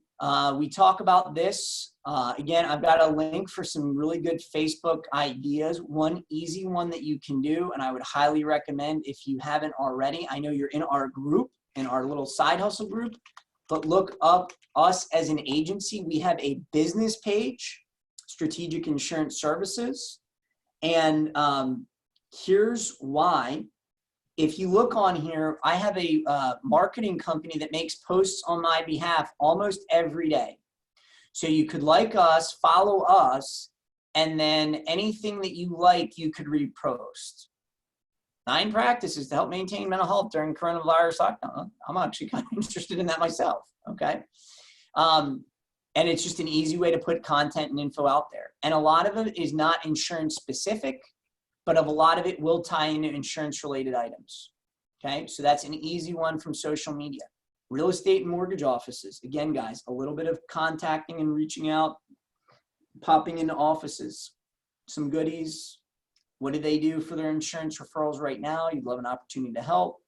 We talk about this. Again, I've got a link for some really good Facebook ideas. One easy one that you can do, and I would highly recommend if you haven't already. I know you're in our group, in our little side hustle group, but look up us as an agency. We have a business page, Strategic Insurance Services. And here's why. If you look on here, I have a marketing company that makes posts on my behalf almost every day. So you could like us, follow us, and then anything that you like, you could repost. 9 practices to help maintain mental health during coronavirus lockdown. I'm actually kind of interested in that myself, okay? And it's just an easy way to put content and info out there. And a lot of it is not insurance specific, but a lot of it will tie into insurance related items, okay? So that's an easy one from social media. Real estate and mortgage offices. Again, guys, a little bit of contacting and reaching out, popping into offices, some goodies. What do they do for their insurance referrals right now? You'd love an opportunity to help.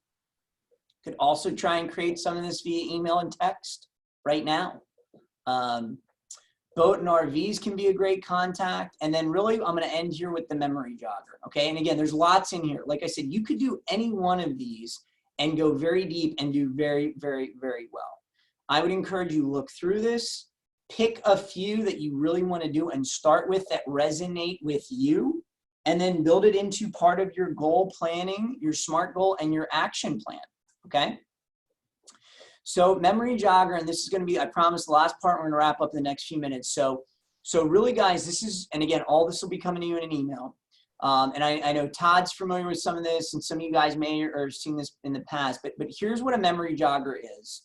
Could also try and create some of this via email and text right now. Boat and RVs can be a great contact. And then really, I'm going to end here with the memory jogger. Okay. And again, there's lots in here. Like I said, you could do any one of these and go very deep and do very, very, very well. I would encourage you to look through this, pick a few that you really want to do and start with that resonate with you, and then build it into part of your goal planning, your SMART goal, and your action plan. Okay. So memory jogger, and this is going to be, I promise, the last part. We're going to wrap up in the next few minutes. So really, guys, this is, and again, all this will be coming to you in an email. And I know Todd's familiar with some of this, and some of you guys may have seen this in the past. But here's what a memory jogger is.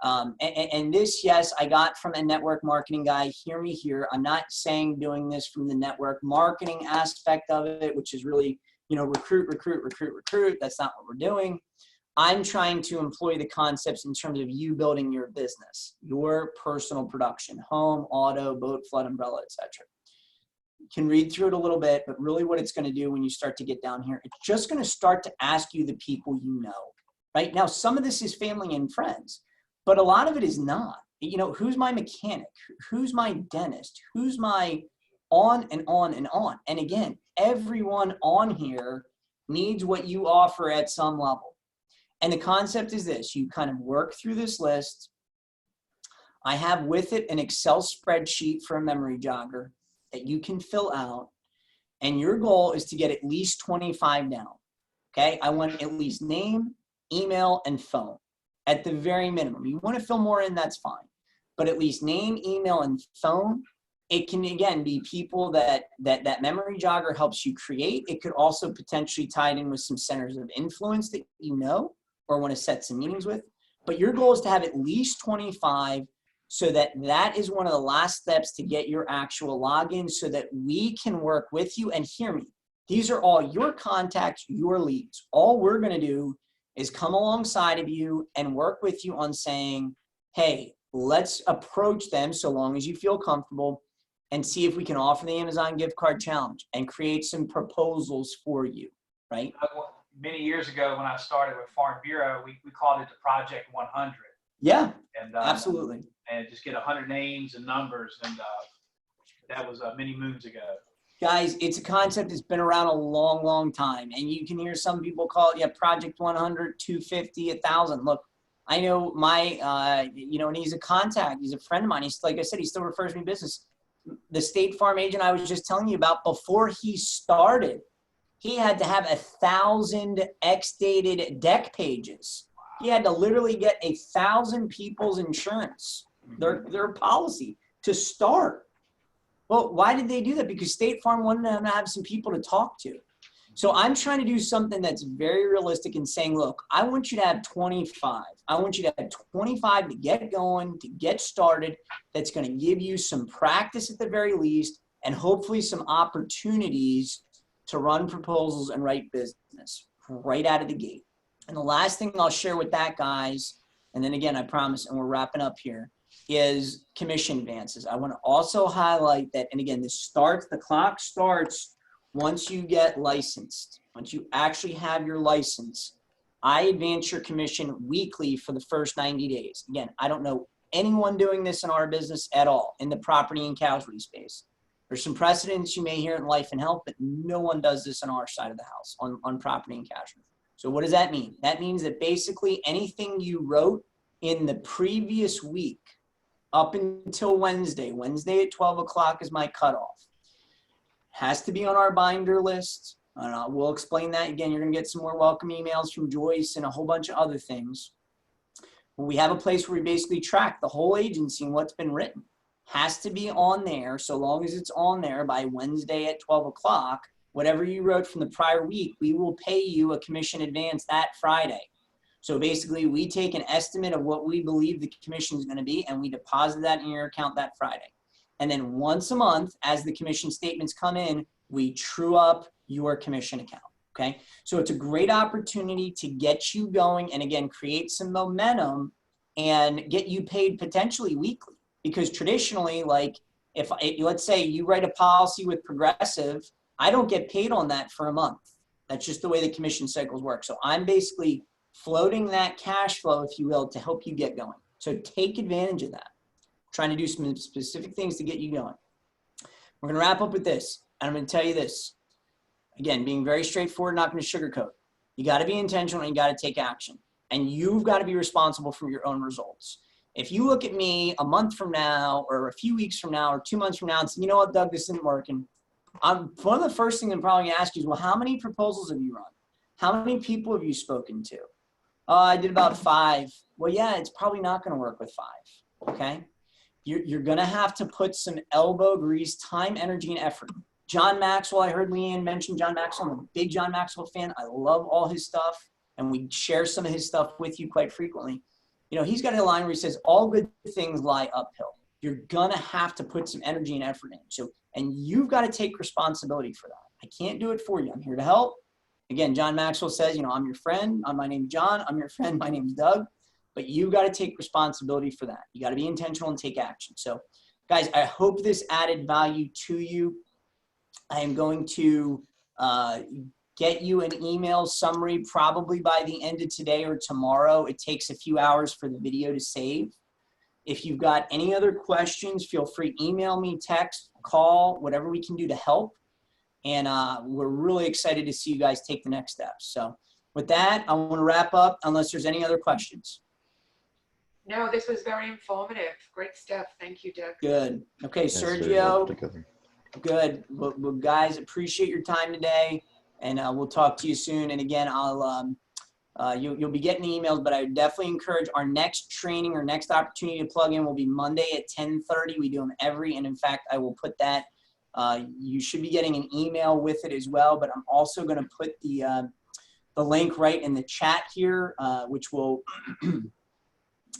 And this, yes, I got from a network marketing guy. Hear me here. I'm not saying doing this from the network marketing aspect of it, which is really, recruit. That's not what we're doing. I'm trying to employ the concepts in terms of you building your business, your personal production, home, auto, boat, flood, umbrella, etc. You can read through it a little bit, but really what it's going to do when you start to get down here, it's just going to start to ask you the people you know, right? Now, some of this is family and friends, but a lot of it is not. Who's my mechanic? Who's my dentist? Who's my on and on and on? And again, everyone on here needs what you offer at some level. And the concept is this: you kind of work through this list. I have with it an Excel spreadsheet for a memory jogger that you can fill out. And your goal is to get at least 25 down. Okay. I want at least name, email, and phone at the very minimum. You want to fill more in, that's fine. But at least name, email, and phone. It can, again, be people that memory jogger helps you create. It could also potentially tie it in with some centers of influence that you know or want to set some meetings with. But your goal is to have at least 25, so that is one of the last steps to get your actual login, so that we can work with you. And hear me, these are all your contacts, your leads. All we're going to do is come alongside of you and work with you on saying, hey, let's approach them, so long as you feel comfortable, and see if we can offer the Amazon gift card challenge and create some proposals for you, right? Many years ago, when I started with Farm Bureau, we called it the Project 100. Yeah, and absolutely. And just get 100 names and numbers, and that was many moons ago. Guys, it's a concept that's been around a long, long time, and you can hear some people call it, Project 100, 250, 1,000. Look, I know my, and he's a contact. He's a friend of mine. He's, like I said, he still refers me business. The State Farm agent I was just telling you about, before he started, he had to have 1,000 X-dated deck pages. He had to literally get 1,000 people's insurance, their policy, to start. Well, why did they do that? Because State Farm wanted them to have some people to talk to. So I'm trying to do something that's very realistic and saying, look, I want you to have 25. I want you to have 25 to get going, to get started. That's going to give you some practice at the very least, and hopefully some opportunities to run proposals and write business right out of the gate. And the last thing I'll share with that, guys, and then again, I promise, and we're wrapping up here, is commission advances. I want to also highlight that, and again, the clock starts once you get licensed. Once you actually have your license, I advance your commission weekly for the first 90 days. Again, I don't know anyone doing this in our business at all in the property and casualty space. There's some precedents you may hear in life and health, but no one does this on our side of the house on property and casualty. So what does that mean? That means that basically anything you wrote in the previous week up until Wednesday at 12 o'clock is my cutoff. Has to be on our binder list. We'll explain that again. You're gonna get some more welcome emails from Joyce and a whole bunch of other things. We have a place where we basically track the whole agency and what's been written. Has to be on there. So long as it's on there by Wednesday at 12 o'clock, whatever you wrote from the prior week, we will pay you a commission advance that Friday. So basically we take an estimate of what we believe the commission is going to be and we deposit that in your account that Friday. And then once a month, as the commission statements come in, we true up your commission account. Okay. So it's a great opportunity to get you going and again, create some momentum and get you paid potentially weekly. Because traditionally, like if let's say you write a policy with Progressive, I don't get paid on that for a month. That's just the way the commission cycles work. So I'm basically floating that cash flow, if you will, to help you get going. So take advantage of that. I'm trying to do some specific things to get you going. We're going to wrap up with this. And I'm going to tell you this. Again, being very straightforward, not going to sugarcoat. You got to be intentional and you got to take action. And you've got to be responsible for your own results. If you look at me a month from now or a few weeks from now or 2 months from now and say, you know what, Doug, this isn't working. One of the first things I'm probably going to ask you is, well, how many proposals have you run? How many people have you spoken to? I did about 5. Well, yeah, it's probably not going to work with 5, okay? You're going to have to put some elbow grease, time, energy, and effort. John Maxwell, I heard Leanne mention John Maxwell. I'm a big John Maxwell fan. I love all his stuff, and we share some of his stuff with you quite frequently. You know, he's got a line where he says, all good things lie uphill. You're going to have to put some energy and effort in. So, and you've got to take responsibility for that. I can't do it for you. I'm here to help. Again, John Maxwell says, you know, I'm your friend. My name's John. I'm your friend. My name's Doug. But you've got to take responsibility for that. You got to be intentional and take action. So, guys, I hope this added value to you. I am going to get you an email summary probably by the end of today or tomorrow. It takes a few hours for the video to save. If you've got any other questions, feel free to email me, text, call, whatever we can do to help. And we're really excited to see you guys take the next steps. So with that, I want to wrap up unless there's any other questions. No, this was very informative. Great stuff. Thank you, Doug. Good. Okay, Sergio. Good. Well, guys, appreciate your time today, and we'll talk to you soon. And again, you'll be getting emails, but I would definitely encourage our next training or next opportunity to plug in will be Monday at 10:30. We do them and in fact, I will put that. You should be getting an email with it as well, but I'm also going to put the link right in the chat here, which will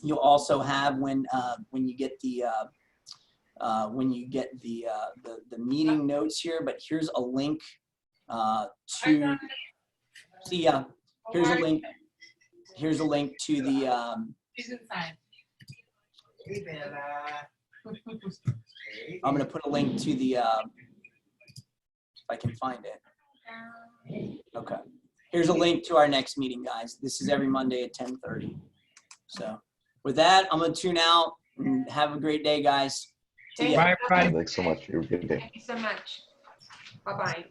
you'll also have when you get the meeting notes here. But here's a link to see. Here's a link to the. I'm going to put a link to the. If I can find it. Okay. Here's a link to our next meeting, guys. This is every Monday at 10:30. So with that, I'm going to tune out and have a great day, guys. Bye, everybody. Thanks so much. You're a good day. Thank you so much. Bye-bye.